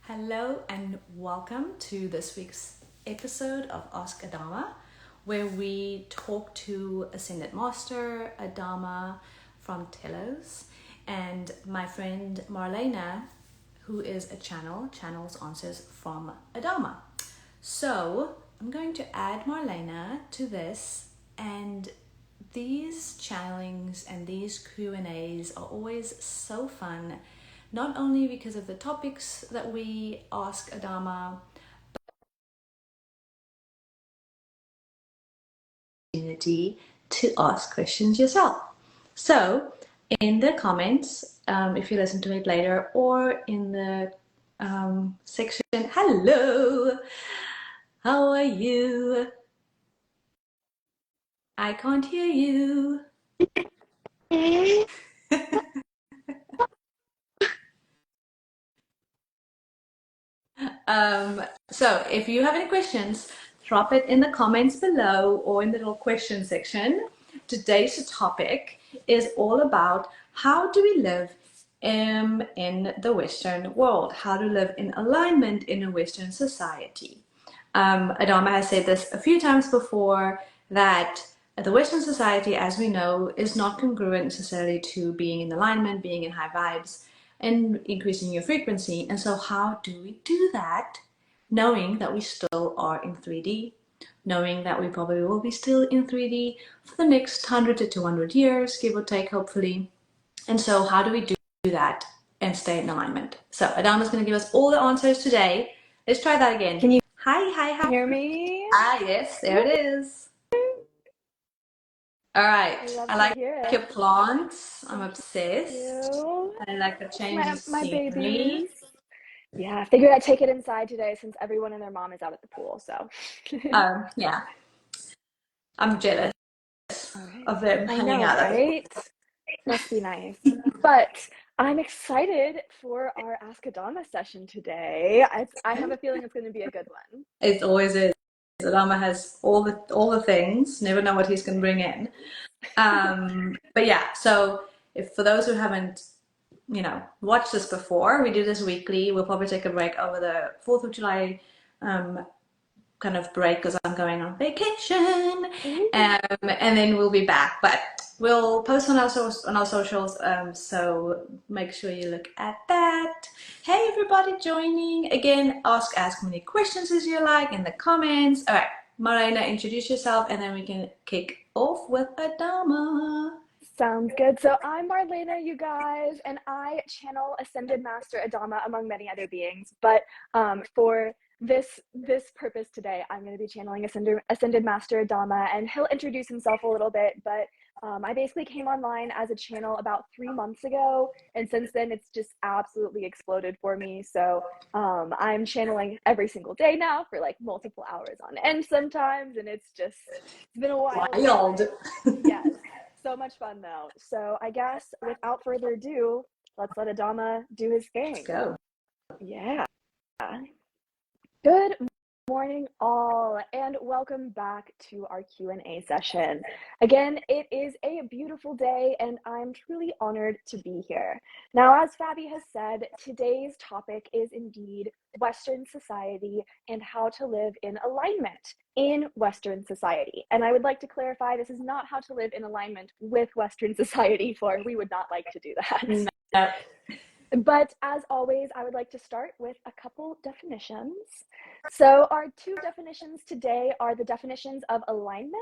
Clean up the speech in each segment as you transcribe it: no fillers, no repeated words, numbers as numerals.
Hello and welcome to this week's episode of Ask Adama, where we talk to Ascended Master Adama from Telos and my friend Marlayna, who is a channels answers from Adama. So I'm going to add Marlayna to this, and these channelings and these Q&As are always so fun, not only because of the topics that we ask Adama, but opportunity to ask questions yourself. So in the comments, if you listen to it later, or in the section, hello, how are you? I can't hear you. So if you have any questions, drop it in the comments below or in the little question section. Today's topic is all about how do we live in the Western world, how to live in alignment in a Western society. Adama has said this a few times before, that the Western society, as we know, is not congruent necessarily to being in alignment, being in high vibes, and increasing your frequency. And so how do we do that, knowing that we still are in 3D, knowing that we probably will be still in 3D for the next 100 to 200 years, give or take, hopefully. And so how do we do that and stay in alignment? So Adama's going to give us all the answers today. Let's try that again. Can you Hi. hear me? Yes, there it is. All right. I like your plants. I'm obsessed. I like the change in My scenery. babies. Yeah, I figured I'd take it inside today since everyone and their mom is out at the pool. So, Yeah. I'm jealous all right. of them I hanging know, out at the pool. right? Must be nice. But I'm excited for our Ask Adama session today. I have a feeling it's going to be a good one. It always is. Adama has all the things. Never know what he's going to bring in. But yeah, so if for those who haven't, watched this before, we do this weekly. We'll probably take a break over the 4th of July kind of break because I'm going on vacation, and then we'll be back. But we'll post on our socials, so make sure you look at that. Hey, everybody joining again. Ask as many questions as you like in the comments. All right, Marlayna, introduce yourself, and then we can kick off with Adama. Sounds good. So I'm Marlayna, you guys, and I channel Ascended Master Adama among many other beings. But for this purpose today, I'm going to be channeling Ascended Master Adama, and he'll introduce himself a little bit. But I basically came online as a channel about 3 months ago, and since then it's just absolutely exploded for me. So I'm channeling every single day now for like multiple hours on end sometimes, and it's been a wild Wild. yes. So much fun though. So I guess without further ado, let's let Adama do his Let's thing. go. Yeah. Good morning all, and welcome back to our Q&A session. Again, it is a beautiful day and I'm truly honored to be here. Now, as Fabi has said, today's topic is indeed Western society and how to live in alignment in Western society. And I would like to clarify, this is not how to live in alignment with Western society, for we would not like to do that. No. But as always, I would like to start with a couple definitions. So our two definitions today are the definitions of alignment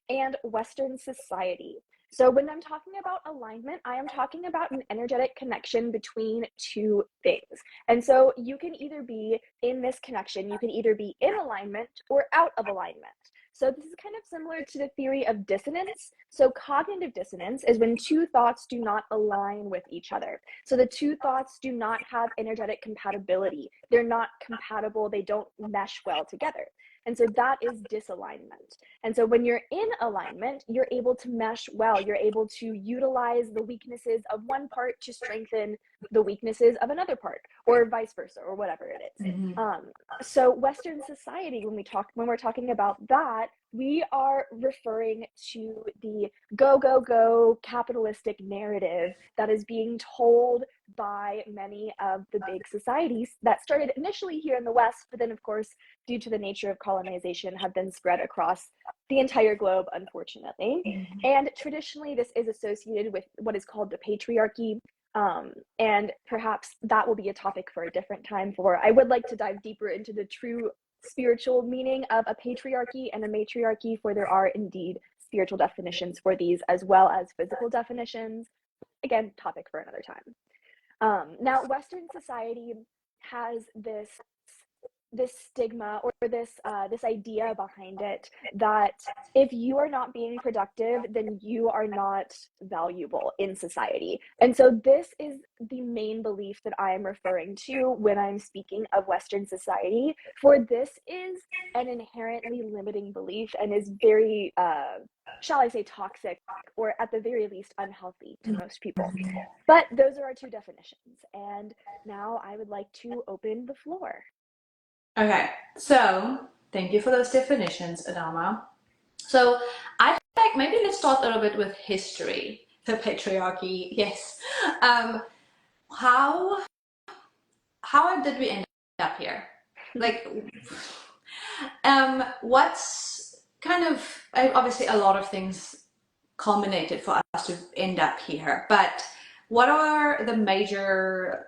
and Western society. So when I'm talking about alignment, I am talking about an energetic connection between two things. And so you can either be in this connection, you can either be in alignment or out of alignment. So this is kind of similar to the theory of dissonance. So cognitive dissonance is when two thoughts do not align with each other. So the two thoughts do not have energetic compatibility. They're not compatible. They don't mesh well together. And so that is disalignment. And so when you're in alignment, you're able to mesh well. You're able to utilize the weaknesses of one part to strengthen the weaknesses of another part, or vice versa, or whatever it is. So Western society, when we're talking about that, we are referring to the go, go, go capitalistic narrative that is being told by many of the big societies that started initially here in the West, but then, of course, due to the nature of colonization, have been spread across the entire globe, unfortunately. And traditionally, this is associated with what is called the patriarchy. And perhaps that will be a topic for a different time. I would like to dive deeper into the true spiritual meaning of a patriarchy and a matriarchy, for there are indeed spiritual definitions for these as well as physical definitions. Again, topic for another time. Now, Western society has this stigma, or this idea behind it, that if you are not being productive, then you are not valuable in society. And so this is the main belief that I am referring to when I'm speaking of Western society, for this is an inherently limiting belief and is very, shall I say, toxic, or at the very least unhealthy to most people. But those are our two definitions. And now I would like to open the floor. Okay, so thank you for those definitions, Adama. So I think maybe let's start a little bit with history. The patriarchy, yes. How did we end up here? Like, what's kind of, obviously a lot of things culminated for us to end up here, but what are the major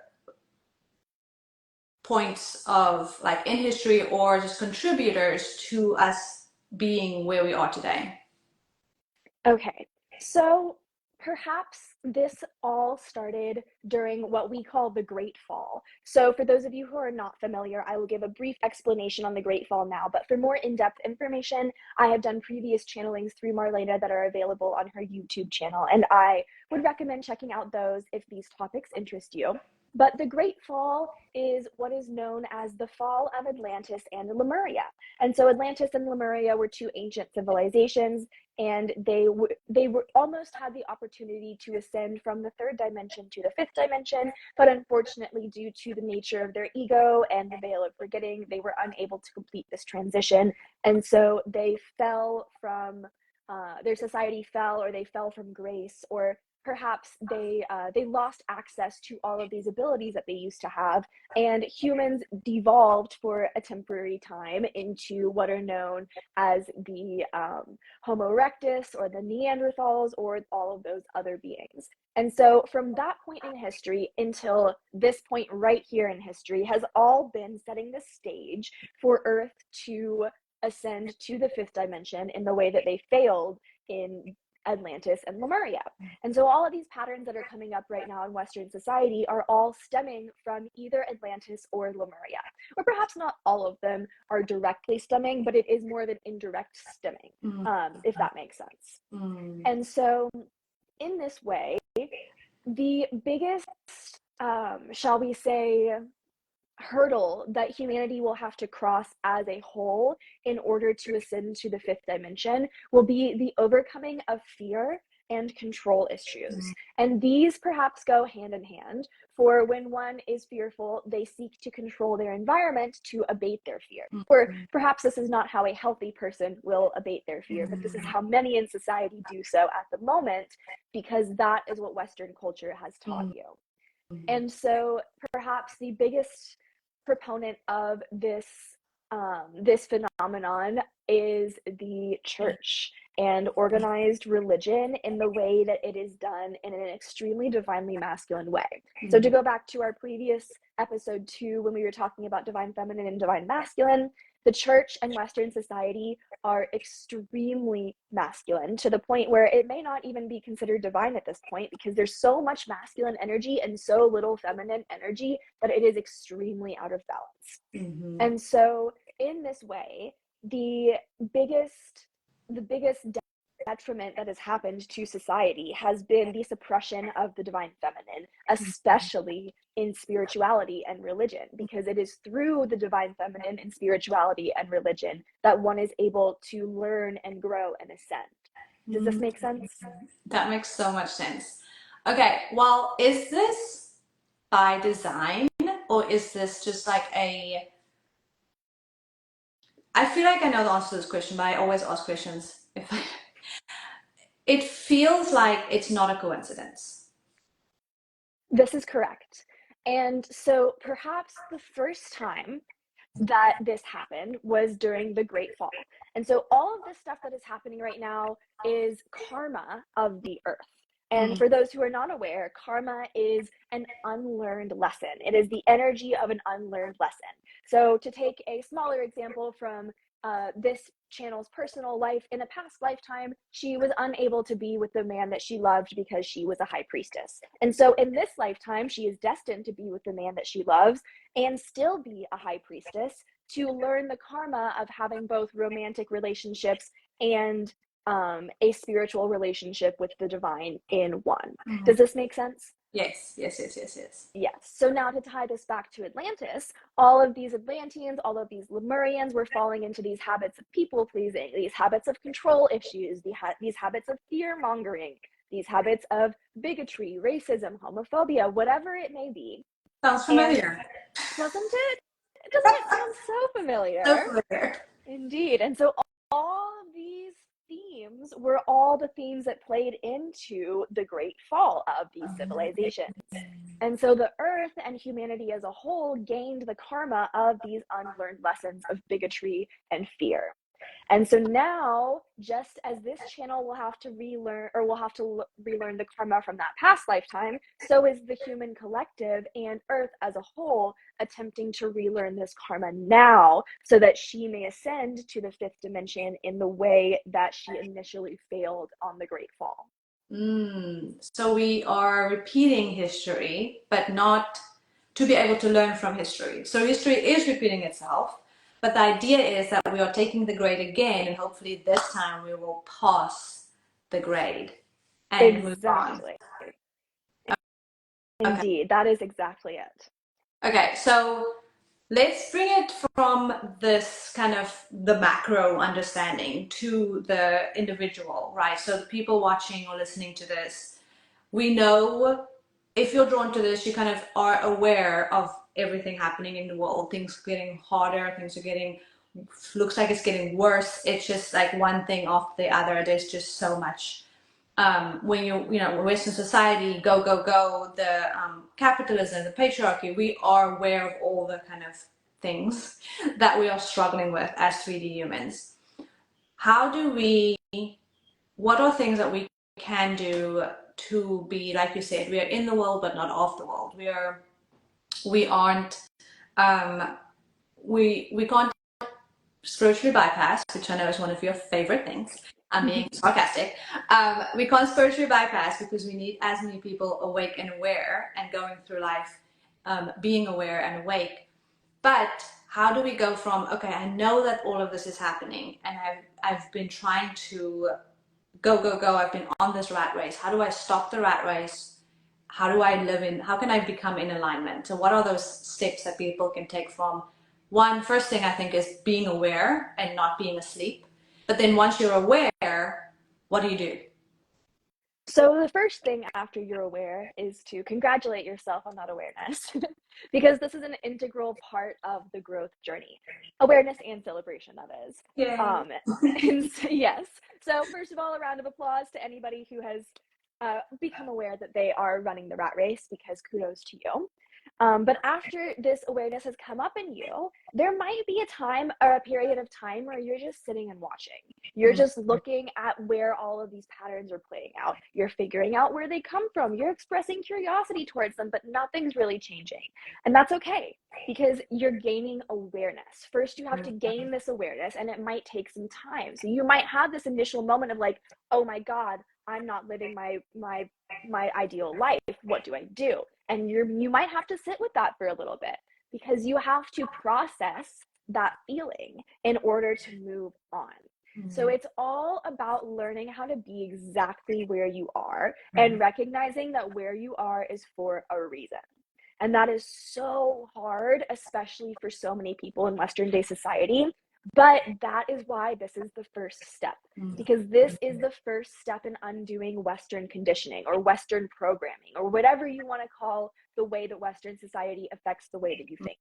points of, like, in history, or just contributors to us being where we are today? Okay, so perhaps this all started during what we call the Great Fall. So for those of you who are not familiar, I will give a brief explanation on the Great Fall now, but for more in-depth information, I have done previous channelings through Marlayna that are available on her YouTube channel, and I would recommend checking out those if these topics interest you. But the Great Fall is what is known as the fall of Atlantis and Lemuria. And so Atlantis and Lemuria were two ancient civilizations, and they were almost had the opportunity to ascend from the third dimension to the fifth dimension, but unfortunately, due to the nature of their ego and the veil of forgetting, they were unable to complete this transition. And so they fell from, their society fell, or they fell from grace, or perhaps they lost access to all of these abilities that they used to have, and humans devolved for a temporary time into what are known as the Homo erectus, or the Neanderthals, or all of those other beings. And so from that point in history until this point right here in history has all been setting the stage for Earth to ascend to the fifth dimension in the way that they failed in Atlantis and Lemuria. And so all of these patterns that are coming up right now in Western society are all stemming from either Atlantis or Lemuria. Or perhaps not all of them are directly stemming, but it is more of an indirect stemming, if that makes sense. And so in this way, the biggest, shall we say, hurdle that humanity will have to cross as a whole in order to ascend to the fifth dimension will be the overcoming of fear and control issues. And these perhaps go hand in hand, for when one is fearful, they seek to control their environment to abate their fear. Or perhaps this is not how a healthy person will abate their fear, but this is how many in society do so at the moment, because that is what Western culture has taught you. And so perhaps the biggest proponent of this phenomenon is the church and organized religion, in the way that it is done in an extremely divinely masculine way. So to go back to our previous episode 2, when we were talking about divine feminine and divine masculine, the church and Western society are extremely masculine, to the point where it may not even be considered divine at this point, because there's so much masculine energy and so little feminine energy that it is extremely out of balance. And so in this way, the biggest detriment that has happened to society has been the suppression of the divine feminine, especially in spirituality and religion, because it is through the divine feminine in spirituality and religion that one is able to learn and grow and ascend. Does this make sense? That makes so much sense. Okay, well, is this by design, or is this just like a I feel like I know the answer to this question, but I always ask questions. It feels like it's not a coincidence. This is correct. And so perhaps the first time that this happened was during the Great Fall. And so all of this stuff that is happening right now is karma of the earth. And for those who are not aware, karma is an unlearned lesson. It is the energy of an unlearned lesson. So to take a smaller example from this channel's personal life, in a past lifetime, she was unable to be with the man that she loved because she was a high priestess. And so in this lifetime, she is destined to be with the man that she loves and still be a high priestess to learn the karma of having both romantic relationships and a spiritual relationship with the divine in one. Does this make sense? Yes, yes, yes, yes, yes. Yes. So now to tie this back to Atlantis, all of these Atlanteans, all of these Lemurians were falling into these habits of people pleasing, these habits of control issues, these habits of fear mongering, these habits of bigotry, racism, homophobia, whatever it may be. Sounds And familiar. doesn't it? Doesn't it sound so So familiar? familiar. Indeed. And so all of these themes were all the themes that played into the great fall of these civilizations. And so the earth and humanity as a whole gained the karma of these unlearned lessons of bigotry and fear. And so now, just as this channel will have to relearn or will have to relearn the karma from that past lifetime, so is the human collective and Earth as a whole attempting to relearn this karma now so that she may ascend to the fifth dimension in the way that she initially failed on the Great Fall. So we are repeating history, but not to be able to learn from history. So history is repeating itself, but the idea is that we are taking the grade again, and hopefully this time we will pass the grade and move on. Exactly. Okay. Indeed, that is exactly it. Okay, so let's bring it from this kind of the macro understanding to the individual, right? So the people watching or listening to this, we know if you're drawn to this, you kind of are aware of everything happening in the world. Things are getting harder, things are getting, looks like it's getting worse. It's just like one thing after the other. There's just so much. When Western society, go, go, go, the capitalism, the patriarchy, we are aware of all the kind of things that we are struggling with as 3D humans. How do we, what are things that we can do to be, like you said, we are in the world but not of the world. We aren't, um, we can't spiritually bypass, which I know is one of your favorite things. I'm being sarcastic. We can't spiritually bypass because we need as many people awake and aware and going through life, being aware and awake. But how do we go from, okay, I know that all of this is happening and I've been trying to go, go, go. I've been on this rat race. How do I stop the rat race? How can I become in alignment? So what are those steps that people can take from first thing I think is being aware and not being asleep. But then once you're aware, what do you do? So the first thing after you're aware is to congratulate yourself on that awareness because this is an integral part of the growth journey. Awareness and celebration, that is. Yay. And so, yes. So first of all, a round of applause to anybody who has become aware that they are running the rat race, because kudos to you. But after this awareness has come up in you, there might be a time or a period of time where you're just sitting and watching. You're just looking at where all of these patterns are playing out. You're figuring out where they come from. You're expressing curiosity towards them, but nothing's really changing. And that's okay, because you're gaining awareness. First, you have to gain this awareness, and it might take some time. So you might have this initial moment of like, oh my God, I'm not living my ideal life. What do I do? And you might have to sit with that for a little bit, because you have to process that feeling in order to move on. So it's all about learning how to be exactly where you are and recognizing that where you are is for a reason. And that is so hard, especially for so many people in Western day society. But that is why this is the first step, because this is the first step in undoing Western conditioning or Western programming or whatever you want to call the way that Western society affects the way that you think.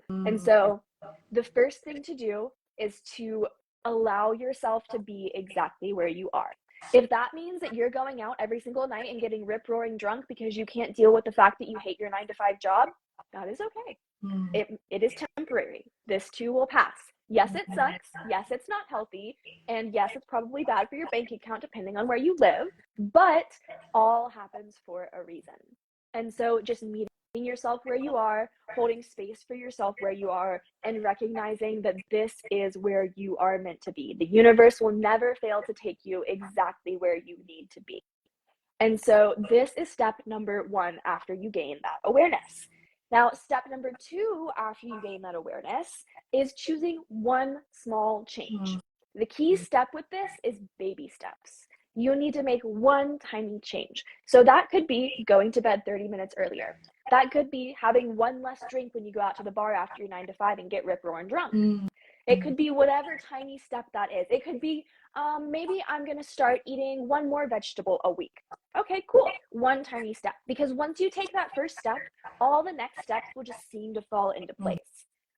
And so the first thing to do is to allow yourself to be exactly where you are. If that means that you're going out every single night and getting rip-roaring drunk because you can't deal with the fact that you hate your 9-to-5 job, that is okay. It is temporary. This too will pass. Yes, it sucks. Yes, it's not healthy. And yes, it's probably bad for your bank account depending on where you live, but all happens for a reason. And so just meeting yourself where you are, holding space for yourself where you are, and recognizing that this is where you are meant to be. The universe will never fail to take you exactly where you need to be. And so this is step number 1 after you gain that awareness. Now, step number 2 after you gain that awareness is choosing one small change. The key step with this is baby steps. You need to make one tiny change. So that could be going to bed 30 minutes earlier. That could be having one less drink when you go out to the bar after your 9-to-5 and get rip-roaring drunk. It could be whatever tiny step that is. It could be, maybe I'm going to start eating one more vegetable a week. Okay, cool. One tiny step. Because once you take that first step, all the next steps will just seem to fall into place.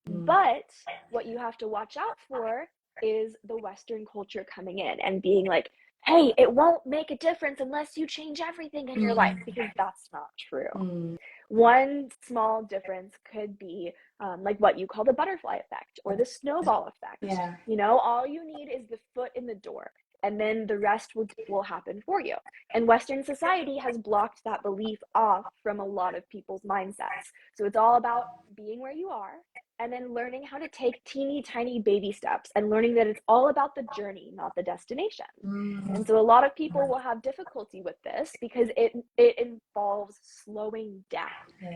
But what you have to watch out for is the Western culture coming in and being like, hey, it won't make a difference unless you change everything in your life, because that's not true. One small difference could be like what you call the butterfly effect or the snowball effect. Yeah. You know, all you need is the foot in the door, and then the rest will happen for you. And Western society has blocked that belief off from a lot of people's mindsets. So it's all about being where you are, and then learning how to take teeny tiny baby steps, and learning that it's all about the journey, not the destination. And so a lot of people will have difficulty with this because it involves slowing down.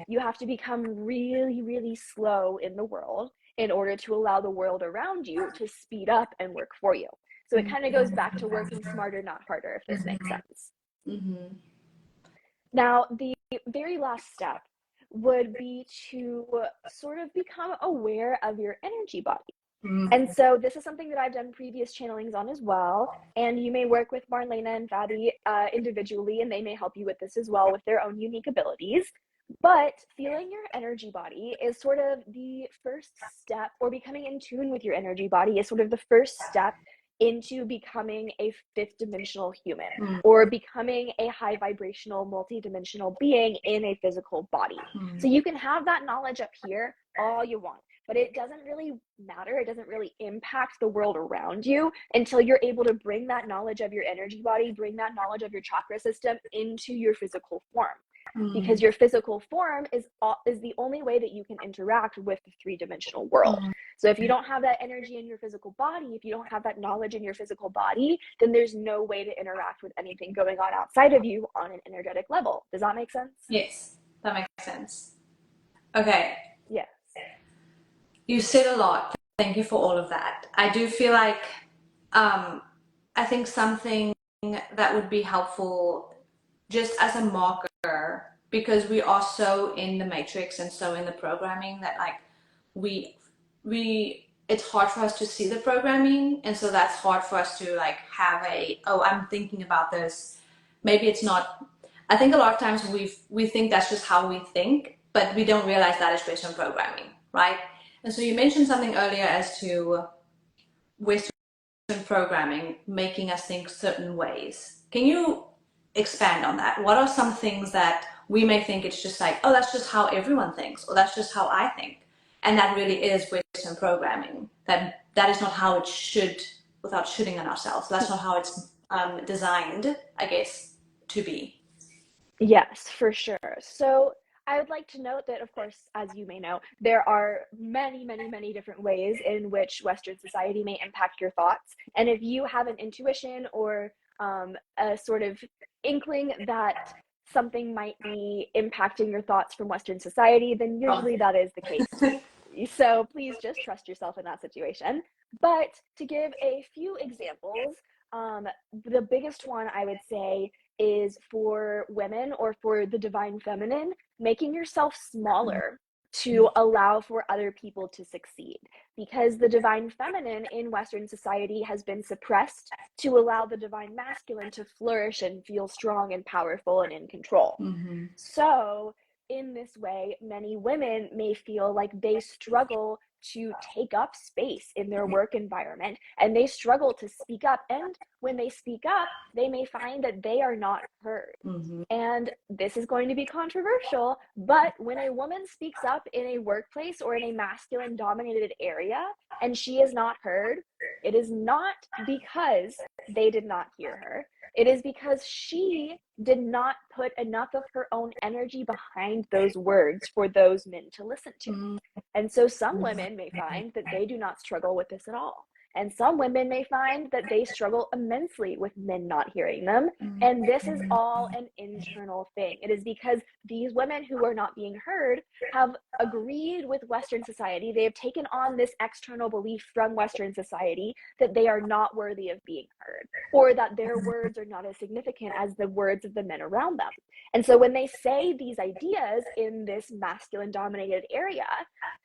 You have to become really, really slow in the world in order to allow the world around you to speed up and work for you. So it kind of goes back to working smarter, not harder, if this makes sense. Now, the very last step would be to sort of become aware of your energy body. And so this is something that I've done previous channelings on as well. And you may work with Marlayna and Fabi individually, and they may help you with this as well with their own unique abilities. But feeling your energy body is sort of the first step, or becoming in tune with your energy body is sort of the first step into becoming a 5th dimensional human, or becoming a high vibrational multi-dimensional being in a physical body. So you can have that knowledge up here all you want, but it doesn't really matter. It doesn't really impact the world around you until you're able to bring that knowledge of your energy body, bring that knowledge of your chakra system into your physical form. Because your physical form is the only way that you can interact with the 3-dimensional world. So if you don't have that energy in your physical body, if you don't have that knowledge in your physical body, then there's no way to interact with anything going on outside of you on an energetic level. Does that make sense? Yes, that makes sense. Okay. Yes. You said a lot. Thank you for all of that. I do feel like I think something that would be helpful just as a marker, because we are so in the matrix and so in the programming that like we it's hard for us to see the programming, and so that's hard for us to like have I'm thinking about this, maybe it's not. I think a lot of times we think that's just how we think, but we don't realize that is based on programming, right? And so you mentioned something earlier as to Western programming making us think certain ways. Can you expand on that? What are some things that we may think it's just like, oh, that's just how everyone thinks, or that's just how I think, and that really is Western programming? That is not how it should, without shooting on ourselves. That's not how it's designed, I guess, to be. Yes, for sure. So I would like to note that, of course, as you may know, there are many, many, many different ways in which Western society may impact your thoughts. And if you have an intuition or a sort of inkling that something might be impacting your thoughts from Western society, then usually that is the case. So please just trust yourself in that situation. But to give a few examples, the biggest one I would say is for women, or for the divine feminine, making yourself smaller to allow for other people to succeed. Because the divine feminine in Western society has been suppressed to allow the divine masculine to flourish and feel strong and powerful and in control. So in this way, many women may feel like they struggle to take up space in their work environment, and they struggle to speak up. And when they speak up, they may find that they are not heard. Mm-hmm. And this is going to be controversial, but when a woman speaks up in a workplace or in a masculine dominated area and she is not heard, it is not because they did not hear her. It is because she did not put enough of her own energy behind those words for those men to listen to. Mm-hmm. And so some women may find that they do not struggle with this at all. And some women may find that they struggle immensely with men not hearing them. And this is all an internal thing. It is because these women who are not being heard have agreed with Western society. They have taken on this external belief from Western society that they are not worthy of being heard, or that their words are not as significant as the words of the men around them. And so when they say these ideas in this masculine dominated area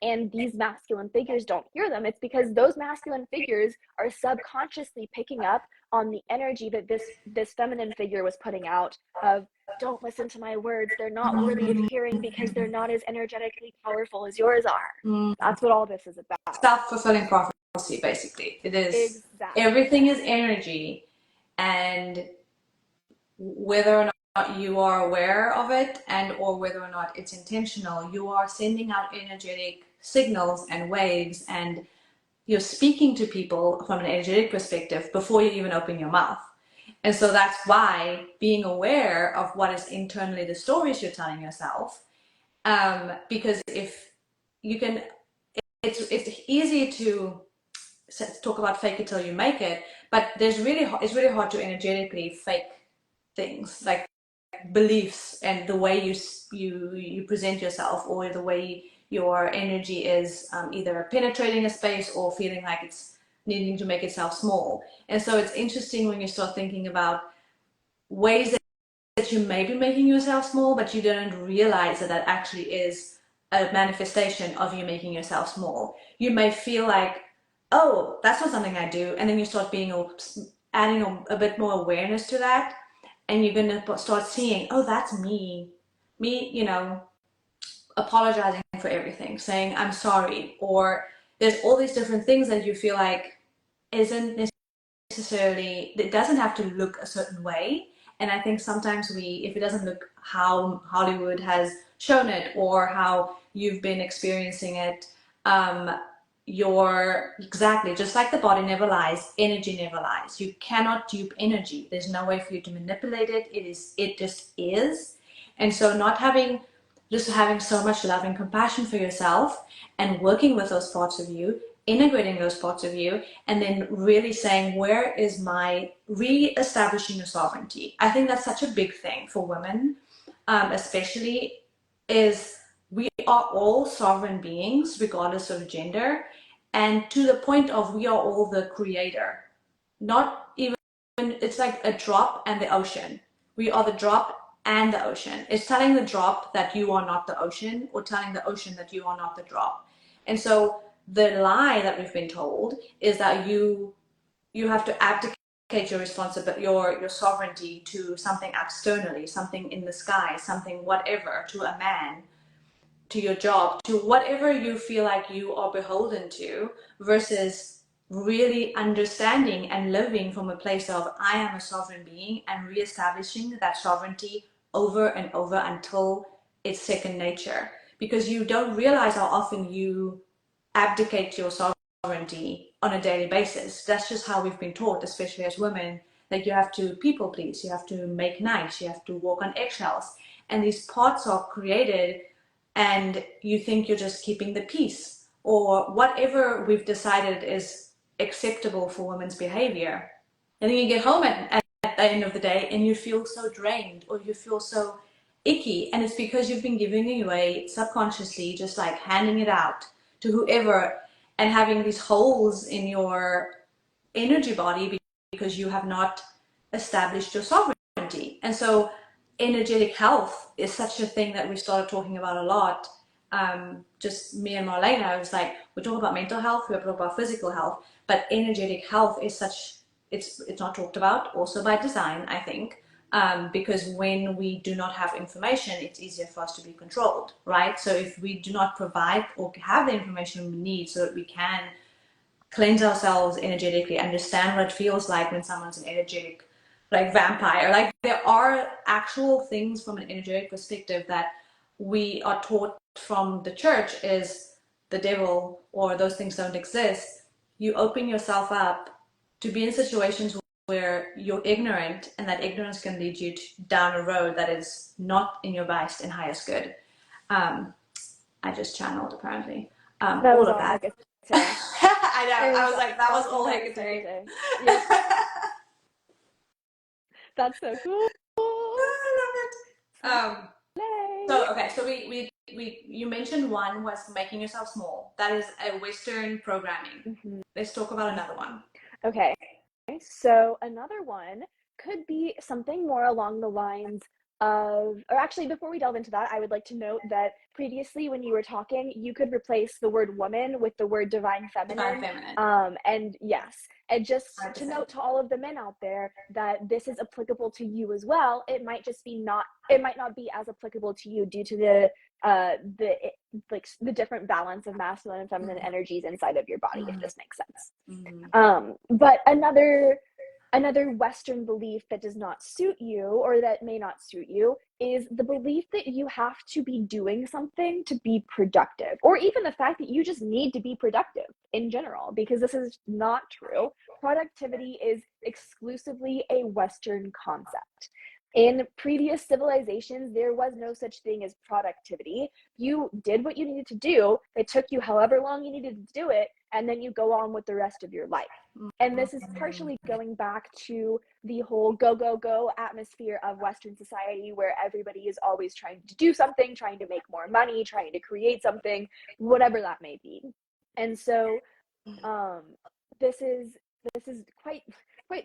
and these masculine figures don't hear them, it's because those masculine figures are subconsciously picking up on the energy that this feminine figure was putting out of, don't listen to my words, they're not worthy of hearing because they're not as energetically powerful as yours are. Mm-hmm. That's what all this is about. Self-fulfilling prophecy, basically. It is. Exactly. Everything is energy, and whether or not you are aware of it and or whether or not it's intentional, you are sending out energetic signals and waves, and you're speaking to people from an energetic perspective before you even open your mouth. And so that's why being aware of what is internally the stories you're telling yourself, because if you can, it's easy to talk about fake it till you make it, but it's really hard to energetically fake things like beliefs and the way you present yourself, or the way your energy is either penetrating a space or feeling like it's needing to make itself small. And so it's interesting when you start thinking about ways that you may be making yourself small, but you don't realize that that actually is a manifestation of you making yourself small. You may feel like, oh, that's not something I do, and then you start adding a bit more awareness to that, and you're going to start seeing, oh, that's me, apologizing for everything, saying I'm sorry, or there's all these different things that you feel like isn't necessarily, it doesn't have to look a certain way. And I think sometimes if it doesn't look how Hollywood has shown it or how you've been experiencing it, you're exactly just like the body never lies, energy never lies. You cannot dupe energy. There's no way for you to manipulate it. It just is. And so just having so much love and compassion for yourself and working with those parts of you, integrating those parts of you, and then really saying, where is my re-establishing your sovereignty? I think that's such a big thing for women, especially, is we are all sovereign beings regardless of gender, and to the point of we are all the creator. Not even, it's like a drop and the ocean. We are the drop and the ocean. It's telling the drop that you are not the ocean, or telling the ocean that you are not the drop. And so the lie that we've been told is that you have to abdicate your responsibility, your sovereignty, to something externally, something in the sky, something whatever, to a man, to your job, to whatever you feel like you are beholden to, versus really understanding and living from a place of I am a sovereign being, and reestablishing that sovereignty over and over until it's second nature. Because you don't realize how often you abdicate your sovereignty on a daily basis. That's just how we've been taught, especially as women, that you have to people please, you have to make nice, you have to walk on eggshells. And these parts are created, and you think you're just keeping the peace, or whatever we've decided is acceptable for women's behavior. And then you get home at the end of the day and you feel so drained, or you feel so icky, and it's because you've been giving it away subconsciously, just like handing it out to whoever, and having these holes in your energy body because you have not established your sovereignty. And so energetic health is such a thing that we started talking about a lot. Just me and Marlayna, it was like, we talk about mental health, we talk about physical health, but energetic health is it's not talked about, also by design, I think. because when we do not have information, it's easier for us to be controlled, right? So if we do not provide or have the information we need so that we can cleanse ourselves energetically, understand what it feels like when someone's an energetic, like vampire, like there are actual things from an energetic perspective that we are taught from the church is the devil or those things don't exist. You open yourself up to be in situations where you're ignorant, and that ignorance can lead you down a road that is not in your best and highest good. I just channeled apparently That all was of all that. Hecate. I know. I was like, that was all Hecate. Yep. That's so cool. I love it. Slay. So okay, so you mentioned one was making yourself small. That is a Western programming. Mm-hmm. Let's talk about another one. Okay, so another one could be something more along the lines of, or actually, before we delve into that, I would like to note that previously when you were talking, you could replace the word woman with the word divine feminine. Divine feminine. And yes, and just to 100%. note to all of the men out there that this is applicable to you as well. It might just be it might not be as applicable to you due to the different balance of masculine and feminine energies inside of your body, if this makes sense. But another Western belief that does not suit you, or that may not suit you, is the belief that you have to be doing something to be productive, or even the fact that you just need to be productive in general, because this is not true. Productivity is exclusively a Western concept. In previous civilizations, there was no such thing as productivity. You did what you needed to do. It took you however long you needed to do it, and then you go on with the rest of your life. And this is partially going back to the whole go, go, go atmosphere of Western society, where everybody is always trying to do something, trying to make more money, trying to create something, whatever that may be. And so this is quite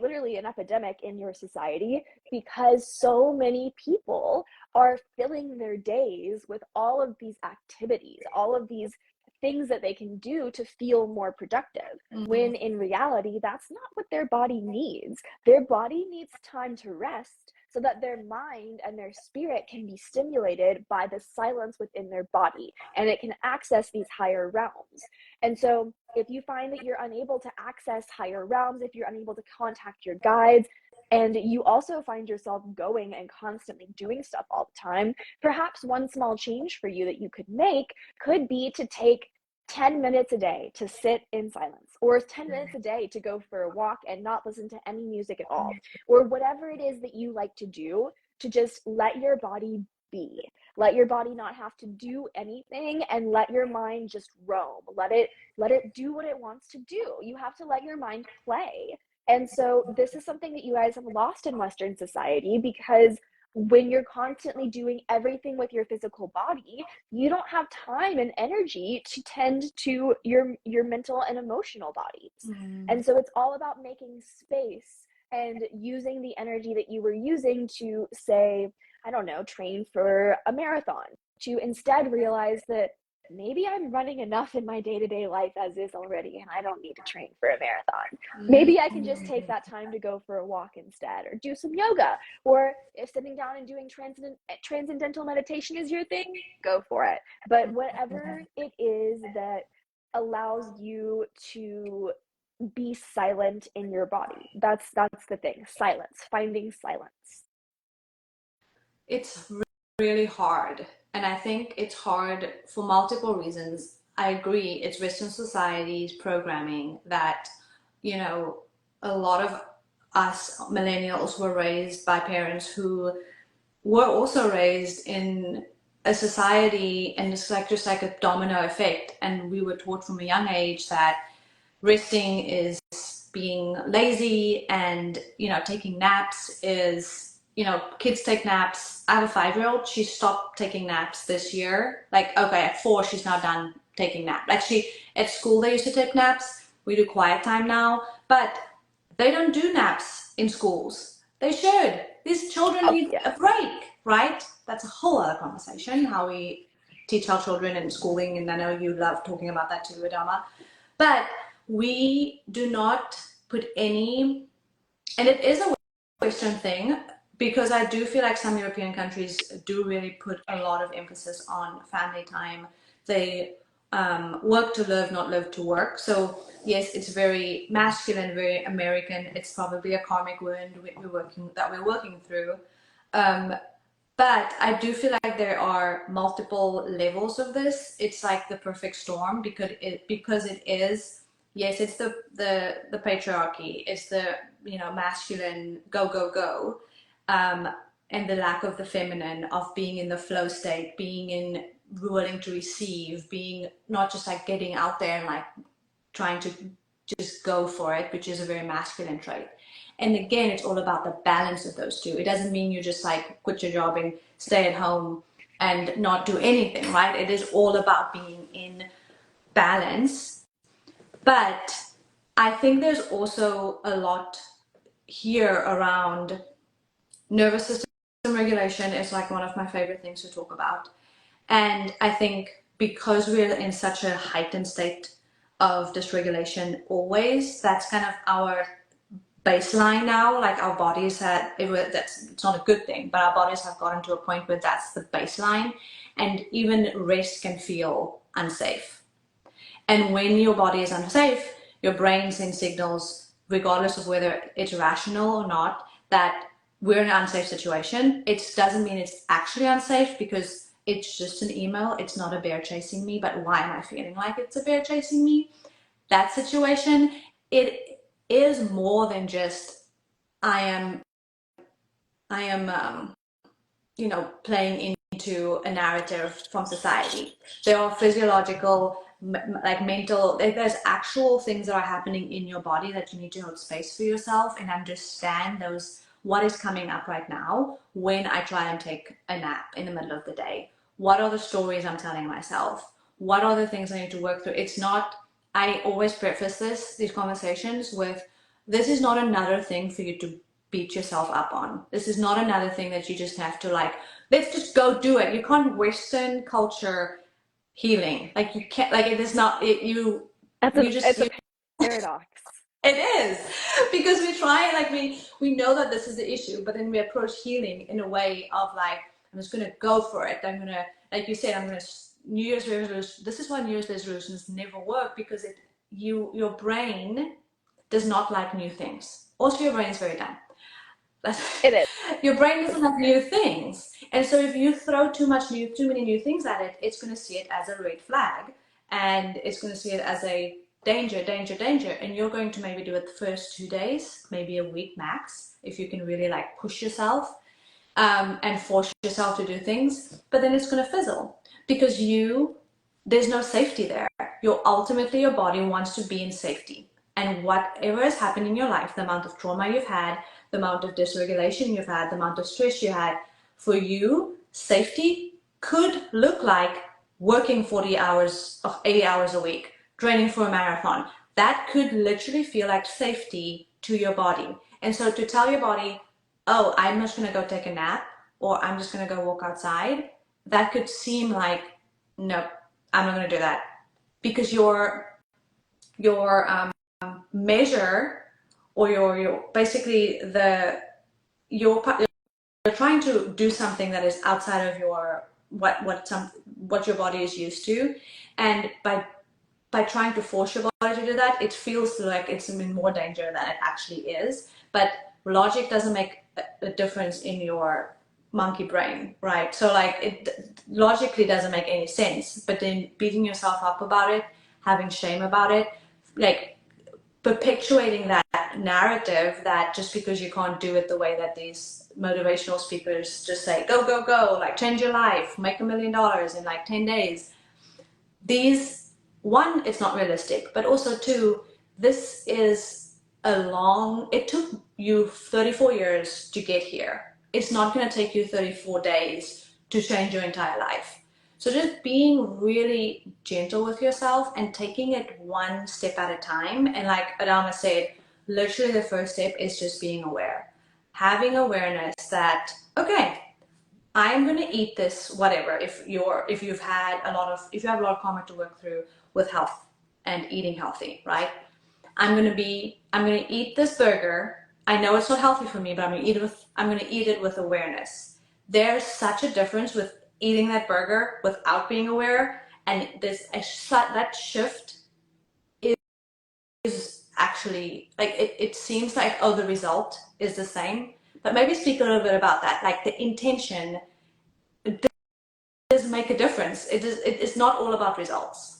literally an epidemic in your society, because so many people are filling their days with all of these activities, all of these things that they can do to feel more productive, when in reality, that's not what their body needs. Their body needs time to rest so that their mind and their spirit can be stimulated by the silence within their body, and it can access these higher realms. And so if you find that you're unable to access higher realms, if you're unable to contact your guides, and you also find yourself going and constantly doing stuff all the time, perhaps one small change for you that you could make could be to take 10 minutes a day to sit in silence, or 10 minutes a day to go for a walk and not listen to any music at all, or whatever it is that you like to do, to just let your body be. Let your body not have to do anything, and let your mind just roam. Let it do what it wants to do. You have to let your mind play. And so this is something that you guys have lost in Western society, because when you're constantly doing everything with your physical body, you don't have time and energy to tend to your mental and emotional bodies. And so it's all about making space and using the energy that you were using to, say, I don't know, train for a marathon, to instead realize that maybe I'm running enough in my day-to-day life as is already, and I don't need to train for a marathon. Maybe I can just take that time to go for a walk instead, or do some yoga. Or if sitting down and doing transcendental meditation is your thing, go for it. But whatever it is that allows you to be silent in your body, that's the thing. Silence, finding silence. It's really hard, and I think it's hard for multiple reasons. I agree, it's Western society's programming that, you know, a lot of us millennials were raised by parents who were also raised in a society, and it's like just like a domino effect, and we were taught from a young age that resting is being lazy, and taking naps is, kids take naps. I have a 5-year-old. She stopped taking naps this year. Like, okay, at 4 she's now done taking naps. Like, she at school they used to take naps. We do quiet time now, but they don't do naps in schools. They should. These children need a break, right? That's a whole other conversation, how we teach our children in schooling, and I know you love talking about that too, Adama. But we do not put any, and it is a Western thing, because I do feel like some European countries do really put a lot of emphasis on family time. They work to live, not live to work. So yes, it's very masculine, very American. It's probably a karmic wound we're working through. Um, but I do feel like there are multiple levels of this. It's like the perfect storm because it is, yes, it's the patriarchy. It's the, you know, masculine go go go, um, and the lack of the feminine, of being in the flow state, being in willing to receive, being not just like getting out there and like trying to just go for it, which is a very masculine trait. And again, it's all about the balance of those two. It doesn't mean you just like quit your job and stay at home and not do anything, right? It is all about being in balance. But I think there's also a lot here around nervous system regulation is like one of my favorite things to talk about. And I think because we're in such a heightened state of dysregulation always, that's kind of our baseline now. Like our bodies that's, it's not a good thing, but our bodies have gotten to a point where that's the baseline, and even rest can feel unsafe. And when your body is unsafe, your brain sends signals, regardless of whether it's rational or not, that we're in an unsafe situation. It doesn't mean it's actually unsafe, because it's just an email. It's not a bear chasing me, but why am I feeling like it's a bear chasing me? That situation, it is more than just I am you know, playing into a narrative from society. There are physiological, like mental, there's actual things that are happening in your body that you need to hold space for yourself and understand those, what is coming up right now when I try and take a nap in the middle of the day. What are the stories I'm telling myself? What are the things I need to work through? It's not, I always preface these conversations with, this is not another thing for you to beat yourself up on. This is not another thing that you just have to like, let's just go do it. You can't Western culture healing. Like you can't, like it is not, It's a paradox. it is, because we try, like we know that this is the issue, but then we approach healing in a way of like, I'm just gonna go for it. I'm gonna, like you said, I'm gonna New Year's resolution. This is why New Year's resolutions never work, because your brain does not like new things. Also, your brain is very dumb. It is. Your brain doesn't have new things, and so if you throw too many new things at it, it's going to see it as a red flag, and it's going to see it as a danger, danger, danger. And you're going to maybe do it the first 2 days, maybe a week max, if you can really like push yourself and force yourself to do things. But then it's going to fizzle, because there's no safety there. Ultimately, your body wants to be in safety. And whatever has happened in your life, the amount of trauma you've had, the amount of dysregulation you've had, the amount of stress you had, for you, safety could look like working 40 hours of 80 hours a week, training for a marathon. That could literally feel like safety to your body. And so to tell your body, oh, I'm just going to go take a nap, or I'm just going to go walk outside, that could seem like, nope, I'm not going to do that. Because your measure, or your basically you're trying to do something that is outside of your what your body is used to, and by trying to force your body to do that, it feels like it's in more danger than it actually is. But logic doesn't make a difference in your monkey brain, right? So like it logically doesn't make any sense, but then beating yourself up about it, having shame about it, like perpetuating that narrative that just because you can't do it the way that these motivational speakers just say, go, go, go, like change your life, make $1 million in like 10 days. One, it's not realistic, but also two, this is it took you 34 years to get here. It's not going to take you 34 days to change your entire life. So just being really gentle with yourself and taking it one step at a time. And like Adama said, literally the first step is just being aware. Having awareness that, okay, I am going to eat this, whatever. If you have a lot of karma to work through with health and eating healthy, right? I'm going to eat this burger I know it's not healthy for me, but I'm gonna eat it with awareness. There's such a difference with eating that burger without being aware, and that shift is actually like it seems like, oh, the result is the same, but maybe speak a little bit about that. Like the intention does make a difference. It's not all about results.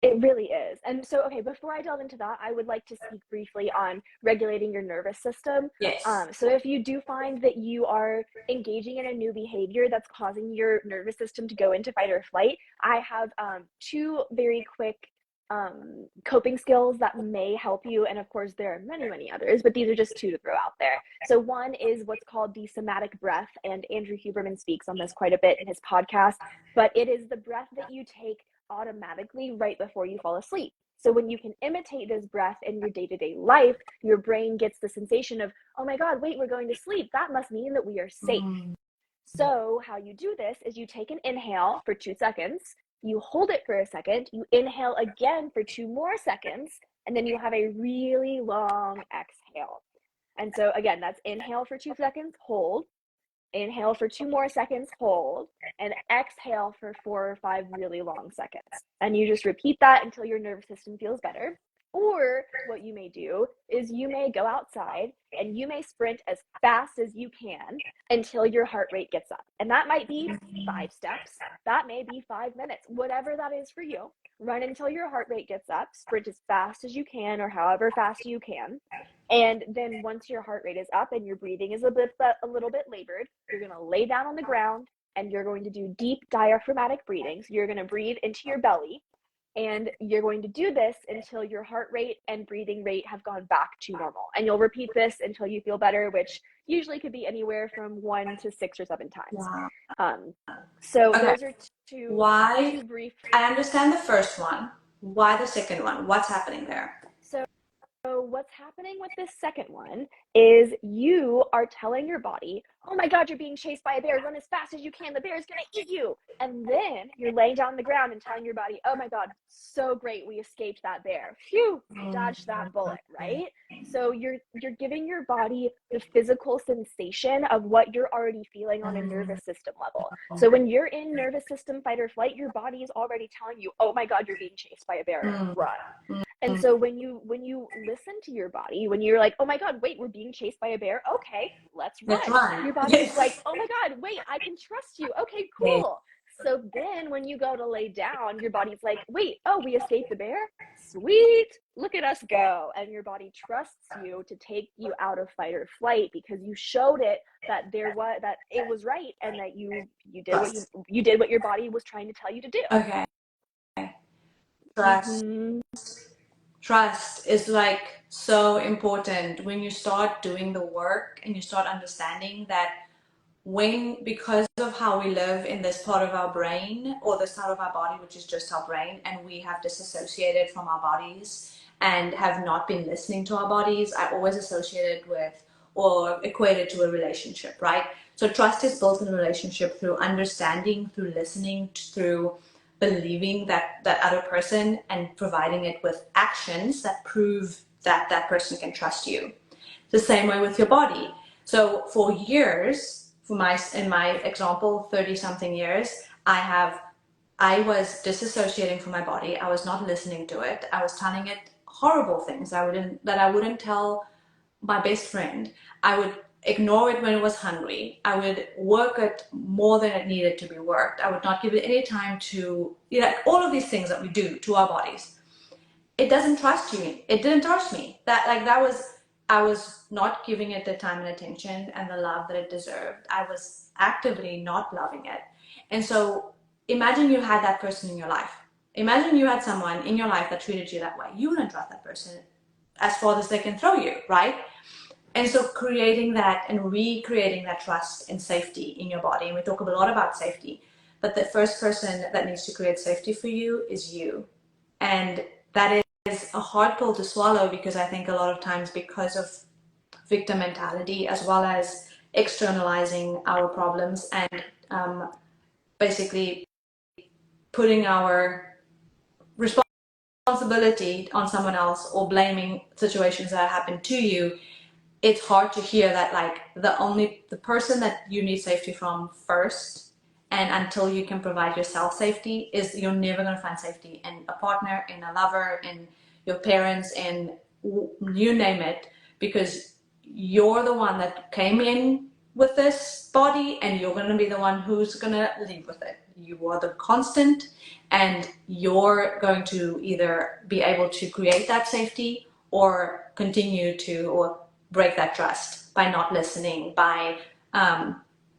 It really is. And so, okay, before I delve into that, I would like to speak briefly on regulating your nervous system. Yes. So, if you do find that you are engaging in a new behavior that's causing your nervous system to go into fight or flight, I have two very quick coping skills that may help you. And of course, there are many, many others, but these are just two to throw out there. So, one is what's called the somatic breath, and Andrew Huberman speaks on this quite a bit in his podcast, but it is the breath that you take automatically right before you fall asleep. So when you can imitate this breath in your day-to-day life, your brain gets the sensation of, oh my God, wait, we're going to sleep. That must mean that we are safe. So how you do this is you take an inhale for 2 seconds, you hold it for a second, you inhale again for 2 more seconds, and then you have a really long exhale. And so again, that's inhale for 2 seconds, hold, inhale for 2 more seconds, hold, and exhale for 4 or 5 really long seconds. And you just repeat that until your nervous system feels better. Or what you may do is you may go outside and you may sprint as fast as you can until your heart rate gets up. And that might be 5 steps, that may be 5 minutes, whatever that is for you. Run until your heart rate gets up, sprint as fast as you can or however fast you can. And then once your heart rate is up and your breathing is a little bit labored, you're going to lay down on the ground and you're going to do deep diaphragmatic breathing. So you're going to breathe into your belly, and you're going to do this until your heart rate and breathing rate have gone back to normal. And you'll repeat this until you feel better, which usually could be anywhere from 1 to 6 or 7 times. Wow. So Okay. those are two brief. I understand the first one. Why the second one? What's happening there? So what's happening with this second one is you are telling your body, oh my God, you're being chased by a bear. Run as fast as you can. The bear is going to eat you. And then you're laying down on the ground and telling your body, oh my God, so great. We escaped that bear. Phew, dodged that bullet, right? So you're giving your body the physical sensation of what you're already feeling on a nervous system level. So when you're in nervous system fight or flight, your body is already telling you, oh my God, you're being chased by a bear. Run. And so when you listen to your body, when you're like, oh my God, wait, we're being chased by a bear. Okay, let's run. Your body's like, oh my God, wait, I can trust you. Okay, cool. So then when you go to lay down, your body's like, wait, oh, we escaped the bear? Sweet, look at us go. And your body trusts you to take you out of fight or flight because you showed it that it was right and that you did what your body was trying to tell you to do. Okay. Trust. Trust is like so important when you start doing the work and you start understanding that because of how we live in this part of our brain or this part of our body, which is just our brain, and we have disassociated from our bodies and have not been listening to our bodies, I always associated with or equated to a relationship, right? So trust is built in a relationship through understanding, through listening, through believing that other person and providing it with actions that prove that that person can trust you. The same way with your body. So for years, in my example, 30 something years, I was disassociating from my body. I was not listening to it. I was telling it horrible things that I wouldn't tell my best friend. I would ignore it when it was hungry. I would work it more than it needed to be worked. I would not give it any time to, all of these things that we do to our bodies. It doesn't trust you. It didn't trust me. I was not giving it the time and attention and the love that it deserved. I was actively not loving it. And so imagine you had that person in your life. Imagine you had someone in your life that treated you that way. You wouldn't trust that person as far as they can throw you, right? And so creating that and recreating that trust and safety in your body. And we talk a lot about safety, but the first person that needs to create safety for you is you. And that is a hard pill to swallow because I think a lot of times because of victim mentality as well as externalizing our problems and basically putting our responsibility on someone else or blaming situations that happen to you, it's hard to hear that like the person that you need safety from first, and until you can provide yourself safety, is you're never going to find safety in a partner, in a lover, in your parents, in you name it, because you're the one that came in with this body, and you're going to be the one who's going to leave with it. You are the constant, and you're going to either be able to create that safety or continue to, or break that trust by not listening, by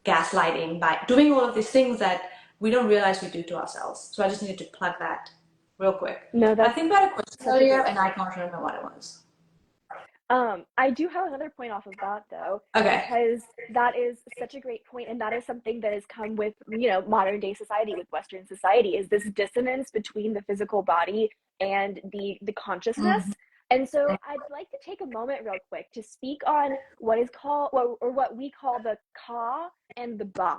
gaslighting, by doing all of these things that we don't realize we do to ourselves. So I just needed to plug that real quick. No, But I that's think we had a question such a earlier, great and I point. can't remember what it was. I do have another point off of that though, Okay. because that is such a great point, and that is something that has come with, modern day society, with Western society, is this dissonance between the physical body and the consciousness. Mm-hmm. And so I'd like to take a moment real quick to speak on what is called, or what we call, the ka and the ba.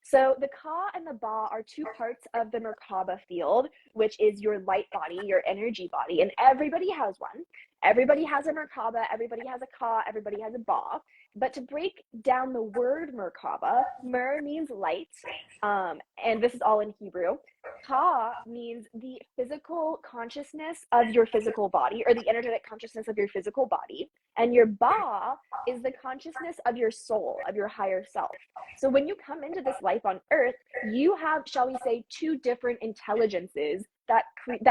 So the ka and the ba are two parts of the Merkaba field, which is your light body, your energy body, and everybody has one. Everybody has a Merkaba, everybody has a Ka, everybody has a Ba. But to break down the word Merkaba, Mer means light, and this is all in Hebrew. Ka means the physical consciousness of your physical body, or the energetic consciousness of your physical body. And your Ba is the consciousness of your soul, of your higher self. So when you come into this life on earth, you have, shall we say, two different intelligences that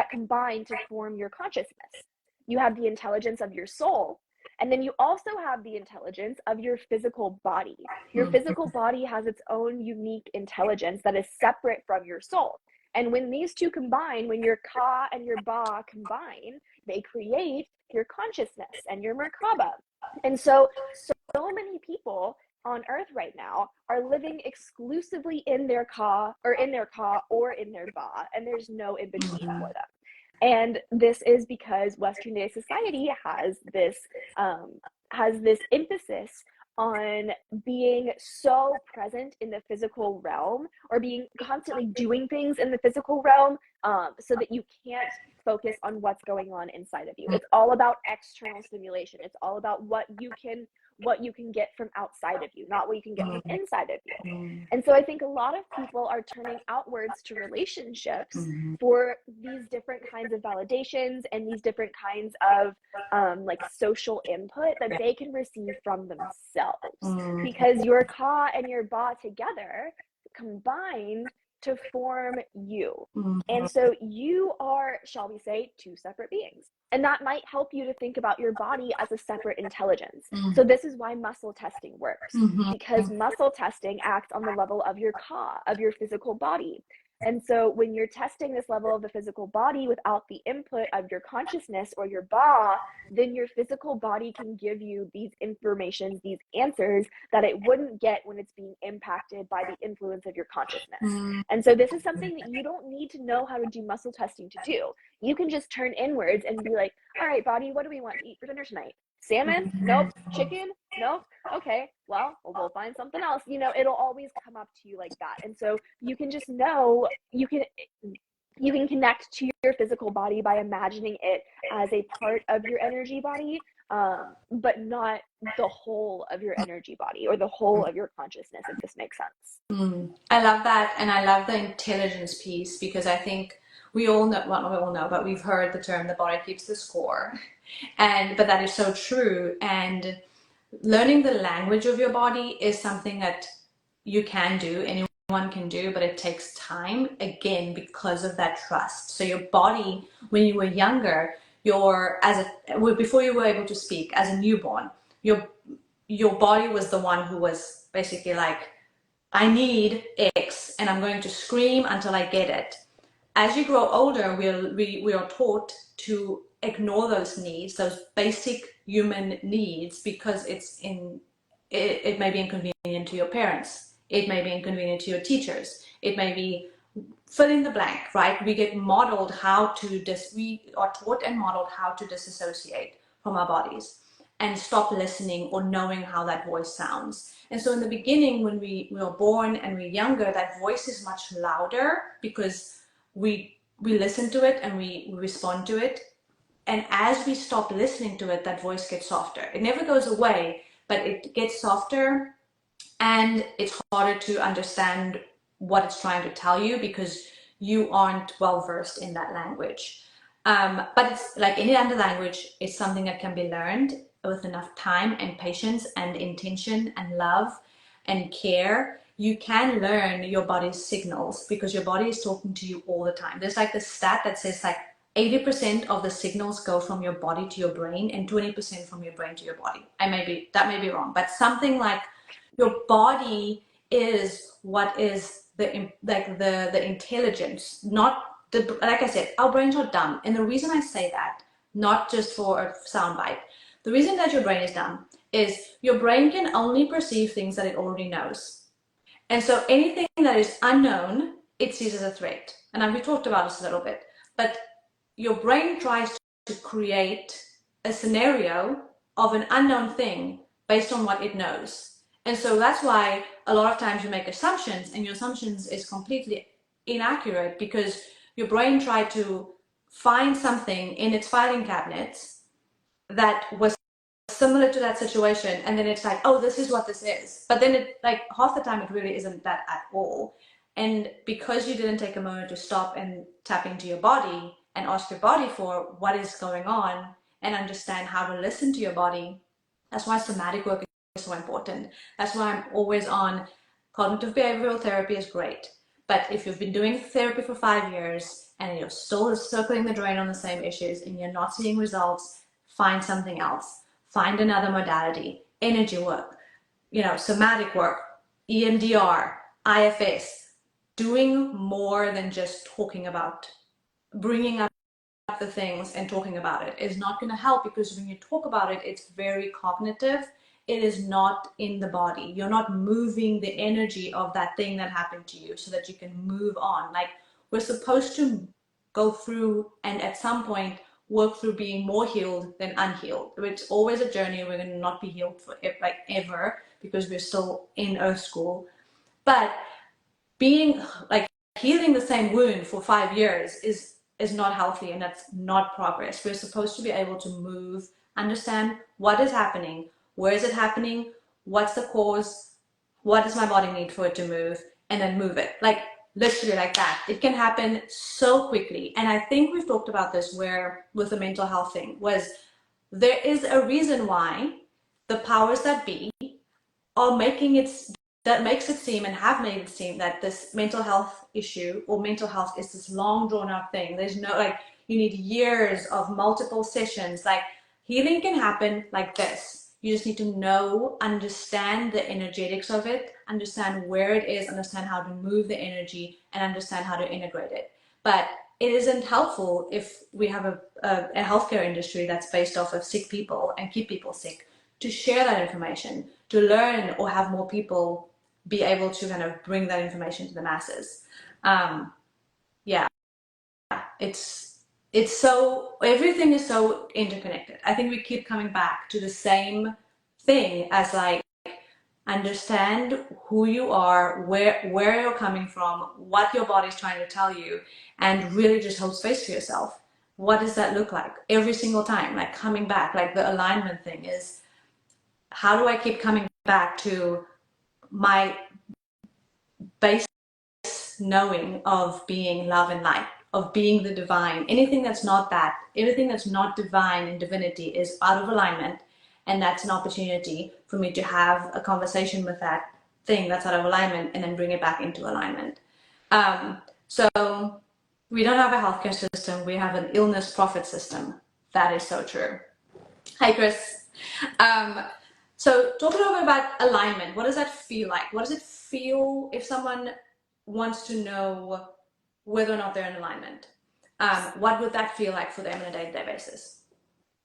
combine to form your consciousness. You have the intelligence of your soul, and then you also have the intelligence of your physical body. Your physical body has its own unique intelligence that is separate from your soul. And when these two combine, when your Ka and your Ba combine, they create your consciousness and your Merkaba. And so many people on earth right now are living exclusively in their Ka, or in their Ba, and there's no in between for them. And this is because Western day society has this emphasis on being so present in the physical realm, or being constantly doing things in the physical realm, so that you can't focus on what's going on inside of you. It's all about external stimulation. It's all about what you can get from outside of you, not what you can get from inside of you. And so I think a lot of people are turning outwards to relationships for these different kinds of validations and these different kinds of like social input that they can receive from themselves, because your Ka and your Ba together combined to form you. And so you are, shall we say, two separate beings. And that might help you to think about your body as a separate intelligence. So this is why muscle testing works, because muscle testing acts on the level of your Ka, of your physical body. And so when you're testing this level of the physical body without the input of your consciousness or your Ba, then your physical body can give you these informations, these answers that it wouldn't get when it's being impacted by the influence of your consciousness. And so this is something that you don't need to know how to do muscle testing to do. You can just turn inwards and be like, all right, body, what do we want to eat for dinner tonight? Salmon? Nope. Chicken? Nope. Okay, well, we'll find something else. It'll always come up to you like that. And so you can just know, you can connect to your physical body by imagining it as a part of your energy body, but not the whole of your energy body or the whole of your consciousness, if this makes sense. I love that, and I love the intelligence piece, because I think we all know, well, not we all know, but we've heard the term "the body keeps the score," but that is so true. And learning the language of your body is something that you can do, anyone can do, but it takes time, again, because of that trust. So your body, when you were younger, before you were able to speak as a newborn, your body was the one who was basically like, I need X, and I'm going to scream until I get it. As you grow older, we are taught to ignore those needs, those basic human needs, because it may be inconvenient to your parents. It may be inconvenient to your teachers. It may be fill in the blank, right? We are taught and modeled how to disassociate from our bodies and stop listening or knowing how that voice sounds. And so in the beginning, when we were born and we're younger, that voice is much louder, because we listen to it and we respond to it. And as we stop listening to it, that voice gets softer. It never goes away, but it gets softer and it's harder to understand what it's trying to tell you because you aren't well versed in that language. But it's like any other language, it's something that can be learned with enough time and patience and intention and love and care. You can learn your body's signals because your body is talking to you all the time. There's like this stat that says like 80% of the signals go from your body to your brain and 20% from your brain to your body. That may be wrong, but something like your body is what is the intelligence, not the, like I said, our brains are dumb. And the reason I say that, not just for a soundbite, the reason that your brain is dumb is your brain can only perceive things that it already knows. And so anything that is unknown, it sees as a threat. And we talked about this a little bit, but your brain tries to create a scenario of an unknown thing based on what it knows. And so that's why a lot of times you make assumptions and your assumptions is completely inaccurate because your brain tried to find something in its filing cabinets that was similar to that situation, and then it's like, oh, this is what this is. But then it, like, half the time it really isn't that at all. And because you didn't take a moment to stop and tap into your body and ask your body for what is going on and understand how to listen to your body, that's why somatic work is so important. That's why I'm always on cognitive behavioral therapy is great. But if you've been doing therapy for 5 years and you're still circling the drain on the same issues and you're not seeing results, find something else. Find another modality, energy work, somatic work, EMDR, IFS, doing more than just talking about, bringing up the things and talking about it is not going to help because when you talk about it, it's very cognitive. It is not in the body. You're not moving the energy of that thing that happened to you so that you can move on. Like, we're supposed to go through and at some point work through being more healed than unhealed. It's always a journey. We're going to not be healed for like ever because we're still in earth school. But being like healing the same wound for 5 years is not healthy, and that's not progress. We're supposed to be able to move, understand what is happening, where is it happening, what's the cause, what does my body need for it to move, and then move it. Like, literally like that. It can happen so quickly. And I think we've talked about this where with the mental health thing was there is a reason why the powers that be are making it, that makes it seem and have made it seem that this mental health issue or mental health is this long drawn out thing. There's no, like, you need years of multiple sessions. Like, healing can happen like this. You just need to know, understand the energetics of it, understand where it is, understand how to move the energy, and understand how to integrate it. But it isn't helpful if we have a healthcare industry that's based off of sick people and keep people sick, to share that information, to learn or have more people be able to kind of bring that information to the masses. Yeah, it's so, everything is so interconnected. I think we keep coming back to the same thing as like, understand who you are, where you're coming from, what your body's trying to tell you, and really just hold space for yourself. What does that look like every single time? Like, coming back, like the alignment thing is, how do I keep coming back to my base knowing of being love and light, of being the divine? Anything that's not that, everything that's not divine and divinity is out of alignment. And that's an opportunity for me to have a conversation with that thing that's out of alignment and then bring it back into alignment. So we don't have a healthcare system. We have an illness profit system. That is so true. Hi, Chris. So talk a little bit about alignment. What does that feel like? What does it feel if someone wants to know whether or not they're in alignment? What would that feel like for them on a day-to-day basis?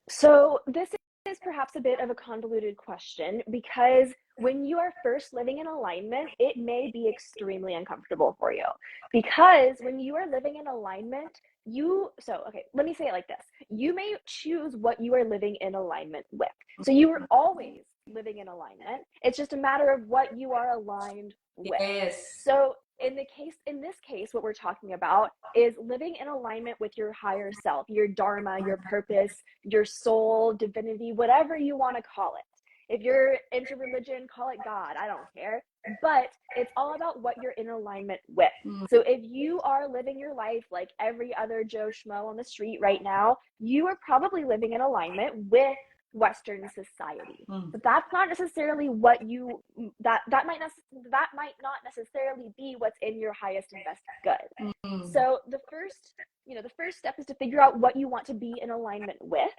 So this is perhaps a bit of a convoluted question because when you are first living in alignment, it may be extremely uncomfortable for you because when you are living in alignment, let me say it like this. You may choose what you are living in alignment with. So you are always living in alignment. It's just a matter of what you are aligned with. Yes. So in this case, what we're talking about is living in alignment with your higher self, your dharma, your purpose, your soul, divinity, whatever you want to call it. If you're into religion, call it God. I don't care. But it's all about what you're in alignment with. So if you are living your life like every other Joe Schmo on the street right now, you are probably living in alignment with Western society. But that's not necessarily what you that might not necessarily be what's in your highest and best good. So the first step is to figure out what you want to be in alignment with,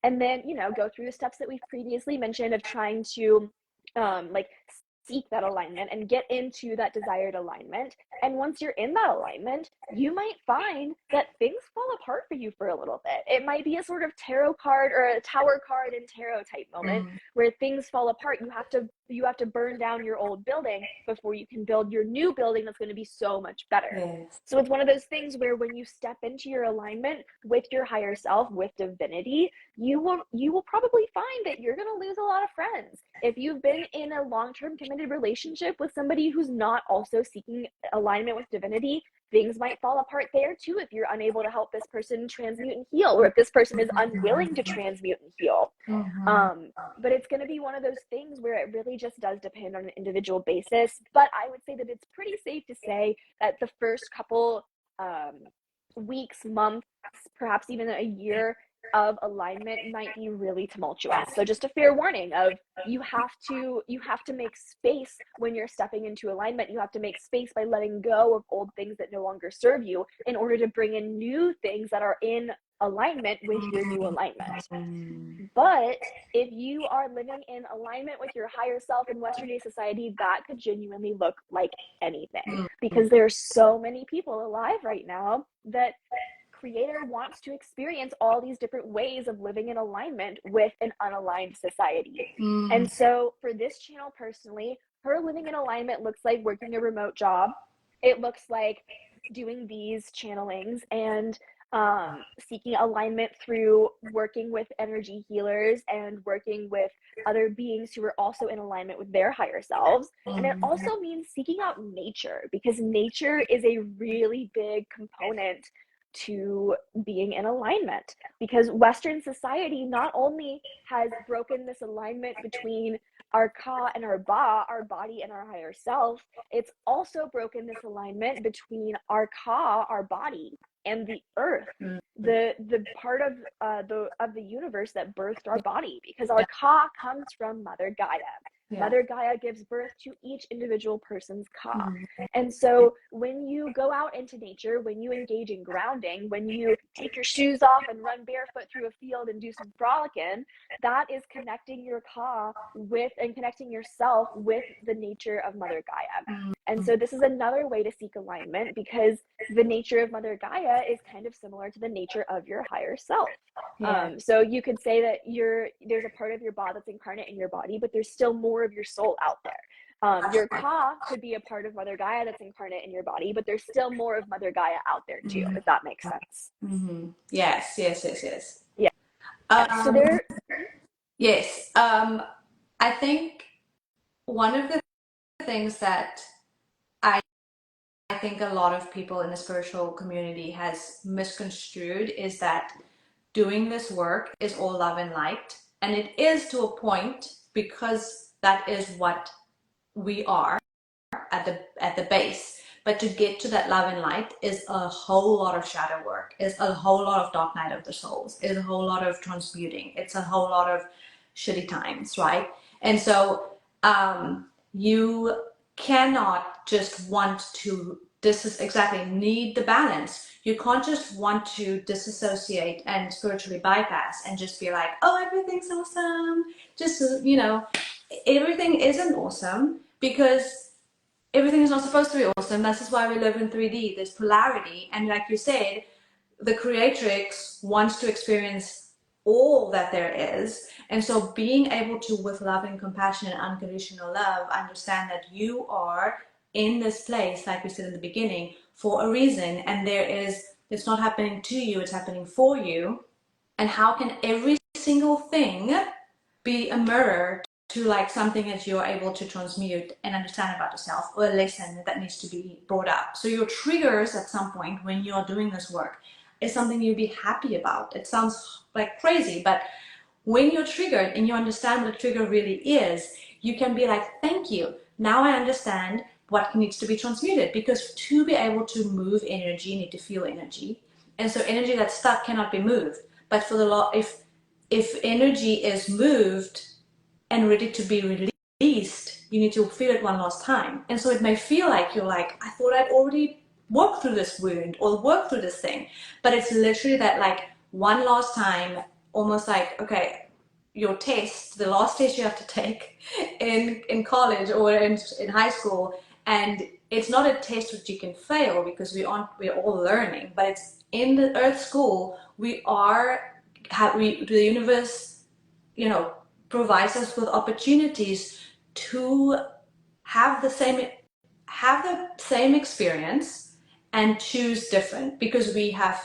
and then go through the steps that we've previously mentioned of trying to like seek that alignment and get into that desired alignment. And once you're in that alignment, you might find that things fall apart for you for a little bit. It might be a sort of tarot card or a tower card in tarot type moment where things fall apart. You have to burn down your old building before you can build your new building that's going to be so much better. Yes. So it's one of those things where when you step into your alignment with your higher self, with divinity, you will probably find that you're going to lose a lot of friends. If you've been in a long-term committed relationship with somebody who's not also seeking alignment with divinity, things might fall apart there too if you're unable to help this person transmute and heal, or if this person is unwilling to transmute and heal. But it's going to be one of those things where it really just does depend on an individual basis. But I would say that it's pretty safe to say that the first couple weeks, months, perhaps even a year of alignment might be really tumultuous. So just a fair warning of you have to make space when you're stepping into alignment. You have to make space by letting go of old things that no longer serve you in order to bring in new things that are in alignment with your new alignment. But if you are living in alignment with your higher self in Western day society, that could genuinely look like anything, because there are so many people alive right now that creator wants to experience all these different ways of living in alignment with an unaligned society. And so for this channel personally, her living in alignment looks like working a remote job. It looks like doing these channelings and seeking alignment through working with energy healers and working with other beings who are also in alignment with their higher selves. And it also means seeking out nature, because nature is a really big component to being in alignment, because Western society not only has broken this alignment between our ka and our ba, our body and our higher self, it's also broken this alignment between our ka, our body, and the earth, the part of the universe that birthed our body, because our ka comes from Mother Gaia. Mother Gaia gives birth to each individual person's ka. And so when you go out into nature, when you engage in grounding, when you take your shoes off and run barefoot through a field and do some frolicking, that is connecting your ka with and connecting yourself with the nature of Mother Gaia. And so this is another way to seek alignment, because the nature of Mother Gaia is kind of similar to the nature of your higher self. So you could say that there's a part of your body that's incarnate in your body, but there's still more of your soul out there. Your ka could be a part of Mother Gaia that's incarnate in your body, but there's still more of Mother Gaia out there too, if that makes sense. Yes. Yeah. So there. Yes. I think one of the things that I think a lot of people in the spiritual community has misconstrued is that doing this work is all love and light. And it is to a point, because that is what we are at the base. But to get to that love and light is a whole lot of shadow work, is a whole lot of dark night of the souls, is a whole lot of transmuting, it's a whole lot of shitty times, right? And so you cannot just want to need the balance. You can't just want to disassociate and spiritually bypass and just be like, oh, everything's awesome. Just, everything isn't awesome, because everything is not supposed to be awesome. This is why we live in 3D. There's polarity. And like you said, the creatrix wants to experience all that there is. And so being able to, with love and compassion and unconditional love, understand that you are in this place, like we said in the beginning, for a reason. And it's not happening to you, it's happening for you. And how can every single thing be a mirror to like something that you're able to transmute and understand about yourself, or a lesson that needs to be brought up? So your triggers at some point when you're doing this work is something you'd be happy about. It sounds like crazy, but when you're triggered and you understand what a trigger really is, you can be like, thank you. Now I understand what needs to be transmuted, because to be able to move energy, you need to feel energy. And so energy that's stuck cannot be moved. But for the law, if energy is moved and ready to be released, you need to feel it one last time. And so it may feel like you're like, I thought I'd already worked through this wound or worked through this thing. But it's literally that, like, one last time, almost like, okay, your test, the last test you have to take in college or in high school, and it's not a test which you can fail, because we're all learning, but it's in the earth school. The universe, provides us with opportunities to have the same experience and choose different, because we have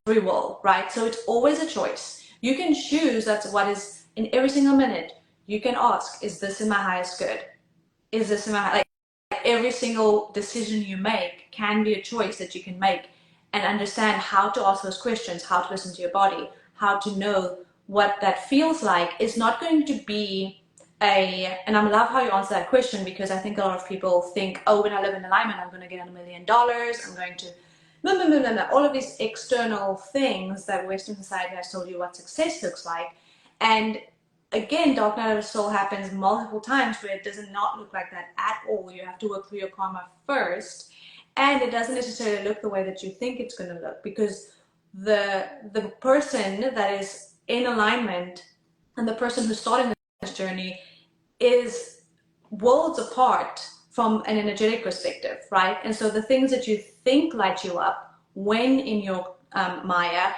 free will, right? So it's always a choice. You can choose. That's what is in every single minute. You can ask, is this in my highest good? Is this in my, like, every single decision you make can be a choice that you can make, and understand how to ask those questions, how to listen to your body, how to know what that feels like is not going to be and I love how you answer that question, because I think a lot of people think, oh, when I live in alignment, I'm going to get $1 million. I'm going to, no, all of these external things that Western society has told you what success looks like. And again, Dark Night of the Soul happens multiple times where it does not look like that at all. You have to work through your karma first, and it doesn't necessarily look the way that you think it's going to look, because the person that is in alignment and the person who's starting this journey is worlds apart from an energetic perspective, right? And so the things that you think light you up when in your Maya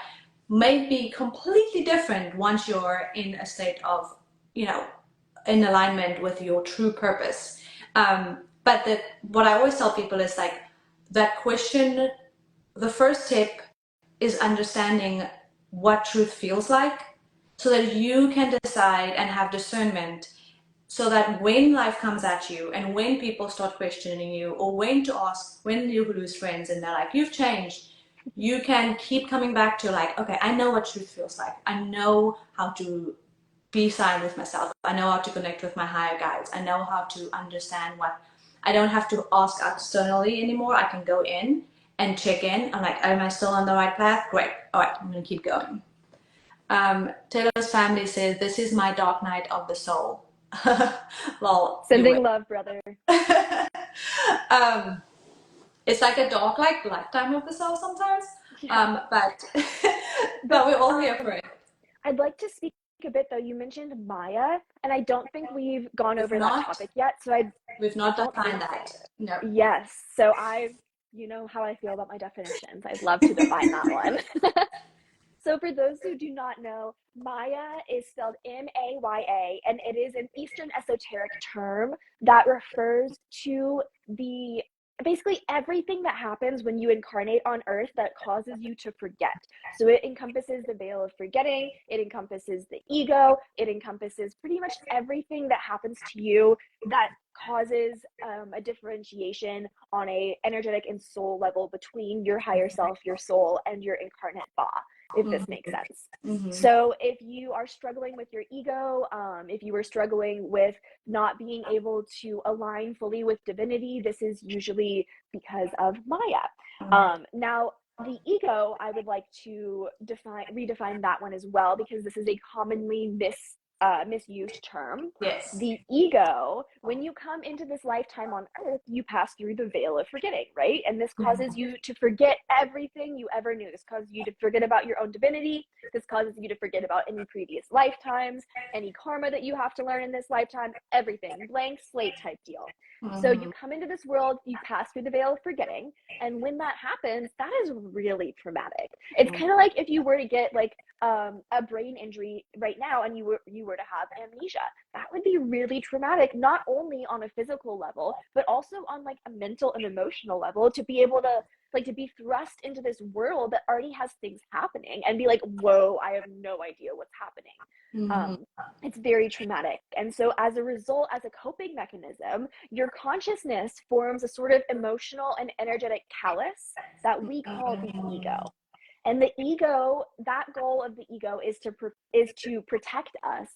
may be completely different once you're in a state of, in alignment with your true purpose. But what I always tell people is, like, that question, the first tip is understanding what truth feels like, so that you can decide and have discernment, so that when life comes at you and when people start questioning you, or when to ask, when you lose friends and they're like, you've changed, you can keep coming back to, like, okay, I know what truth feels like. I know how to be silent with myself. I know how to connect with my higher guides. I know how to understand what, I don't have to ask externally anymore. I can go in and check in. I'm like, am I still on the right path? Great. All right, I'm going to keep going. Taylor's family says, this is my dark night of the soul. Well, Sending love, brother. It's like a dark, like, lifetime of the soul sometimes. Yeah. But we're all here for it. I'd like to speak a bit, though. You mentioned Maya, and I don't think we've gone over that topic yet. So we've not defined that. No. Yes. So you know how I feel about my definitions. I'd love to define that one. So for those who do not know, Maya is spelled Maya, and it is an Eastern esoteric term that refers to basically everything that happens when you incarnate on Earth that causes you to forget. So it encompasses the veil of forgetting, it encompasses the ego, it encompasses pretty much everything that happens to you that causes a differentiation on a energetic and soul level between your higher self, your soul, and your incarnate Ba, if this makes sense. Mm-hmm. So if you are struggling with your ego, if you are struggling with not being able to align fully with divinity, this is usually because of Maya. Mm-hmm. Now, the ego, I would like to redefine that one as well, because this is a commonly misused term. Yes. The ego, when you come into this lifetime on Earth, you pass through the veil of forgetting, right? And this causes you to forget everything you ever knew. This causes you to forget about your own divinity. This causes you to forget about any previous lifetimes, any karma that you have to learn in this lifetime, everything. Blank slate type deal. Mm-hmm. So you come into this world, you pass through the veil of forgetting. And when that happens, that is really traumatic. It's kind of like if you were to get like a brain injury right now and you were to have amnesia. That would be really traumatic, not only on a physical level, but also on like a mental and emotional level, to be able to to be thrust into this world that already has things happening and be like, whoa, I have no idea what's happening. Mm-hmm. It's very traumatic. And so as a result, as a coping mechanism, your consciousness forms a sort of emotional and energetic callus that we call the ego. And the ego, that goal of the ego is to protect us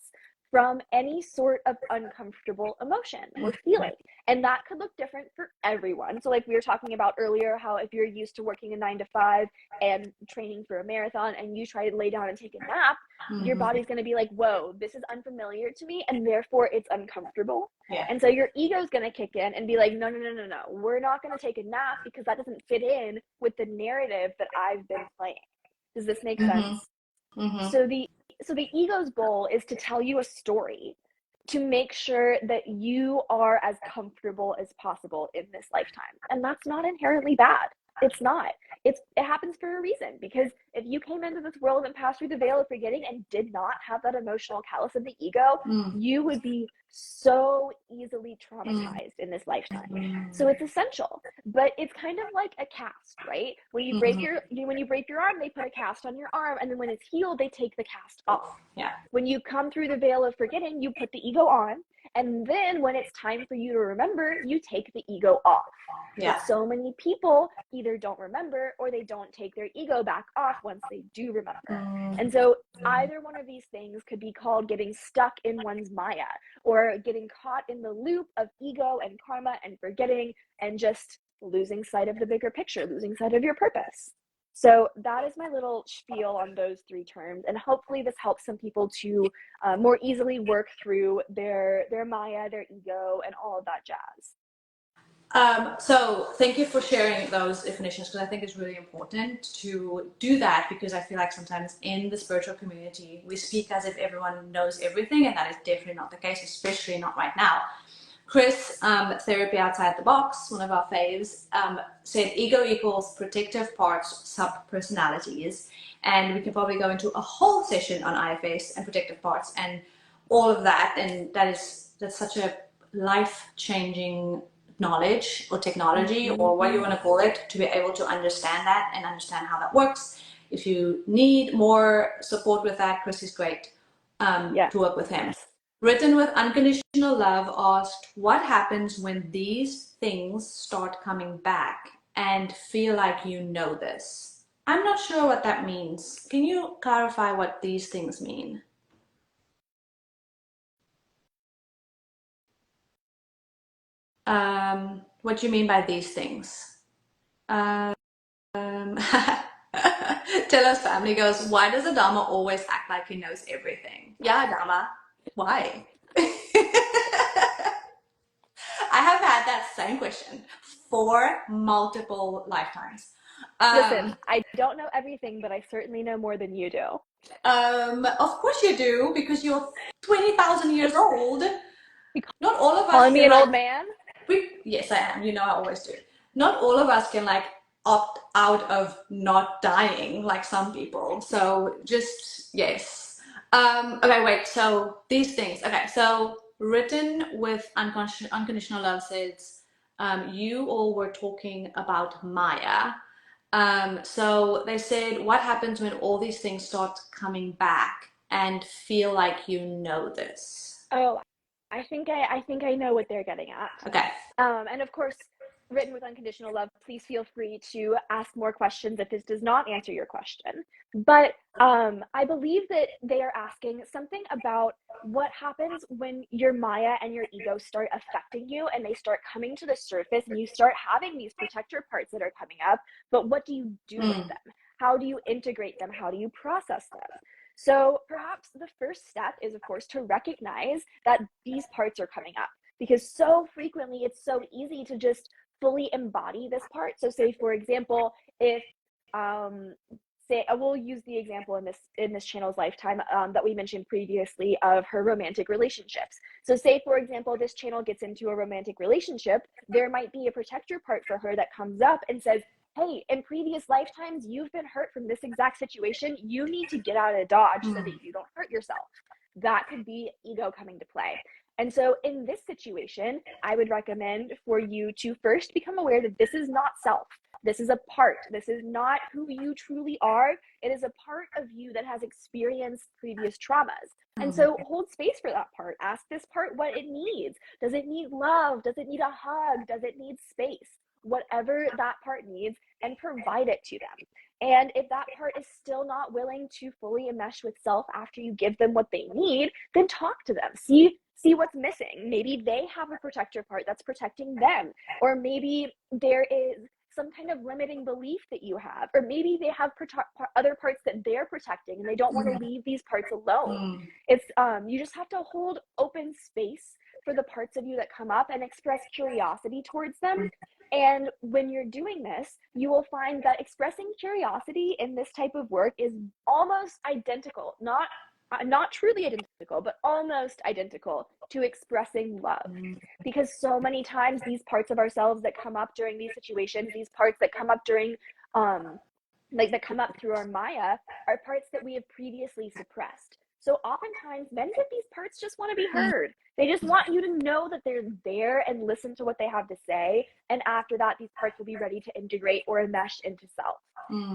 from any sort of uncomfortable emotion or feeling. And that could look different for everyone. So like we were talking about earlier, how if you're used to working a 9 to 5 and training for a marathon and you try to lay down and take a nap, your body's going to be like, whoa, this is unfamiliar to me, and therefore it's uncomfortable. And so your ego is going to kick in and be like, no, we're not going to take a nap because that doesn't fit in with the narrative that I've been playing. Does this make sense? So the ego's goal is to tell you a story to make sure that you are as comfortable as possible in this lifetime. And that's not inherently bad. It's not. It happens for a reason, because if you came into this world and passed through the veil of forgetting and did not have that emotional callus of the ego, you would be so easily traumatized in this lifetime. So it's essential, but it's kind of like a cast, right? When you break your arm, they put a cast on your arm, and then when it's healed, they take the cast off. When you come through the veil of forgetting, you put the ego on, and then when it's time for you to remember, you take the ego off. But so many people either don't remember or they don't take their ego back off once they do remember. And so either one of these things could be called getting stuck in one's Maya, or getting caught in the loop of ego and karma and forgetting and just losing sight of the bigger picture, losing sight of your purpose. So that is my little spiel on those 3 terms, and hopefully this helps some people to more easily work through their Maya, their ego, and all of that jazz. So thank you for sharing those definitions, because I think it's really important to do that, because I feel like sometimes in the spiritual community we speak as if everyone knows everything, and that is definitely not the case, especially not right now. Chris, Therapy Outside the Box, one of our faves, said ego equals protective parts, sub-personalities, and we can probably go into a whole session on IFS and protective parts and all of that, and that's such a life-changing knowledge or technology or what you want to call it, to be able to understand that and understand how that works. If you need more support with that, Chris is great to work with him. Written with Unconditional Love asked, what happens when these things start coming back and feel like you know this? I'm not sure what that means. Can you clarify what these things mean? What do you mean by these things? Telos family goes, why does Adama always act like he knows everything? Yeah, Adama, why? I have had that same question for multiple lifetimes. Listen, I don't know everything, but I certainly know more than you do. Of course you do, because you're 20,000 years old. Not all of us calling me an old man? Yes, I am. You know, I always do. Not all of us can opt out of not dying like some people. So just yes. Okay, wait. So these things. Okay, so written with unconditional love says, you all were talking about Maya. So they said, what happens when all these things start coming back and feel like you know this? Oh, I think I know what they're getting at. Okay. And of course, written with unconditional love, please feel free to ask more questions if this does not answer your question. But I believe that they are asking something about what happens when your Maya and your ego start affecting you and they start coming to the surface and you start having these protector parts that are coming up. But what do you do with them? How do you integrate them? How do you process them? So perhaps the first step is, of course, to recognize that these parts are coming up, because so frequently it's so easy to just fully embody this part. So say, for example, if say I will use the example in this channel's lifetime that we mentioned previously of her romantic relationships. So say, for example, this channel gets into a romantic relationship, there might be a protector part for her that comes up and says, hey, in previous lifetimes, you've been hurt from this exact situation. You need to get out of Dodge so that you don't hurt yourself. That could be ego coming to play. And so in this situation, I would recommend for you to first become aware that this is not self. This is a part. This is not who you truly are. It is a part of you that has experienced previous traumas. And so hold space for that part. Ask this part what it needs. Does it need love? Does it need a hug? Does it need space? Whatever that part needs, and provide it to them. And if that part is still not willing to fully enmesh with self after you give them what they need, then talk to them. See what's missing. Maybe they have a protector part that's protecting them, or maybe there is some kind of limiting belief that you have, or maybe they have other parts that they're protecting and they don't want to leave these parts alone. It's you just have to hold open space for the parts of you that come up and express curiosity towards them. And when you're doing this, you will find that expressing curiosity in this type of work is almost identical, not truly identical, but almost identical to expressing love. Because so many times these parts of ourselves that come up during these situations, these parts that come up during that come up through our Maya, are parts that we have previously suppressed. So oftentimes many of these parts just want to be heard. They just want you to know that they're there and listen to what they have to say. And after that, these parts will be ready to integrate or enmesh into self.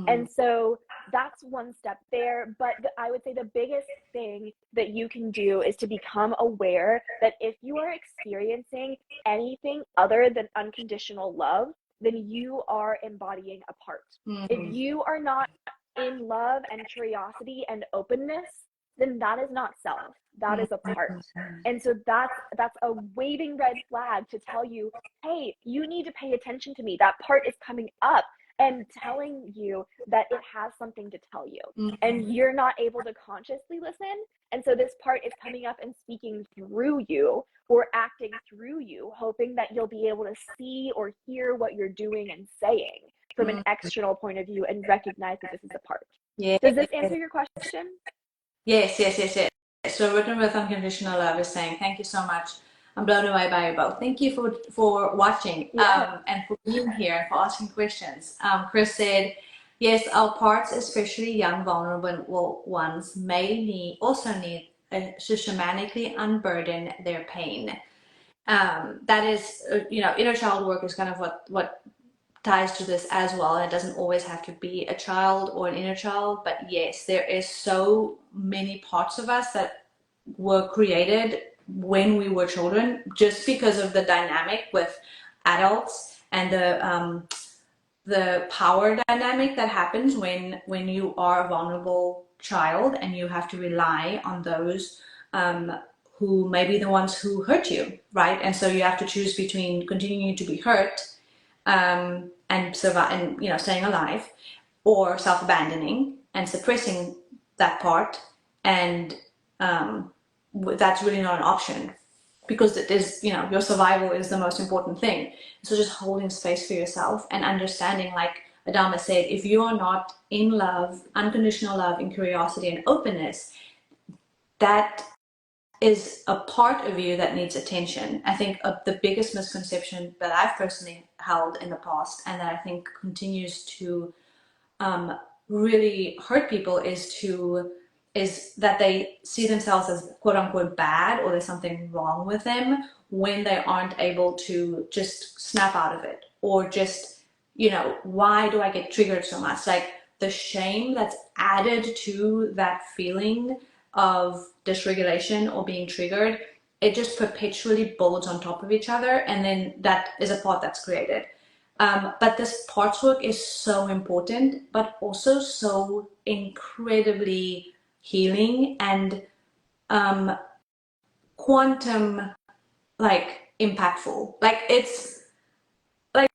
And so that's one step there. But I would say the biggest thing that you can do is to become aware that if you are experiencing anything other than unconditional love, then you are embodying a part. If you are not in love and curiosity and openness, then that is not self. That is a part. And so that's a waving red flag to tell you, hey, you need to pay attention to me. That part is coming up and telling you that it has something to tell you. And you're not able to consciously listen. And so this part is coming up and speaking through you or acting through you, hoping that you'll be able to see or hear what you're doing and saying from an external point of view and recognize that this is a part. Does this answer your question? Yes. So working with unconditional love is saying, thank you so much. I'm blown away by you both. Thank you for watching and for being here and for asking questions. Chris said, yes, our parts, especially young, vulnerable ones, may also need to shamanically unburden their pain. That is, inner child work is kind of what ties to this as well. It doesn't always have to be a child or an inner child, but yes, there is so many parts of us that were created when we were children, just because of the dynamic with adults and the power dynamic that happens when you are a vulnerable child and you have to rely on those who may be the ones who hurt you, right? And so you have to choose between continuing to be hurt and survive, and staying alive, or self-abandoning and suppressing that part, and that's really not an option, because it is, your survival is the most important thing. So just holding space for yourself and understanding, like Adama said, if you are not in love, unconditional love, in curiosity and openness, that is a part of you that needs attention. I think the biggest misconception that I've personally held in the past, and that I think continues to really hurt people, is that they see themselves as quote unquote bad, or there's something wrong with them when they aren't able to just snap out of it, or just, why do I get triggered so much? Like the shame that's added to that feeling of dysregulation or being triggered, it just perpetually builds on top of each other, and then that is a part that's created. But this parts work is so important, but also so incredibly healing and quantum impactful. Like it's like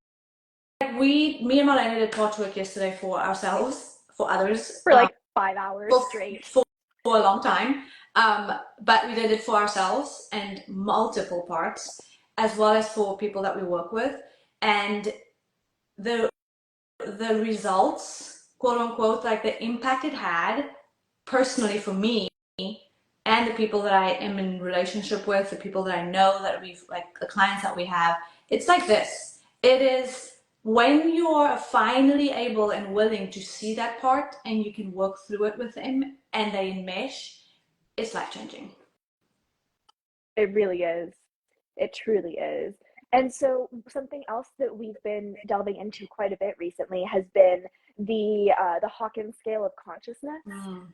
me and Marlayna did parts work yesterday for ourselves, for others, for like 5 hours straight. For a long time. But we did it for ourselves and multiple parts, as well as for people that we work with. And the results, quote unquote, like the impact it had personally for me and the people that I am in relationship with, the people that I know, that we've, like the clients that we have, it's like this. It is when you're finally able and willing to see that part and you can work through it with them and they enmesh, it's life-changing. It really is. It truly is. And so something else that we've been delving into quite a bit recently has been the Hawkins scale of consciousness.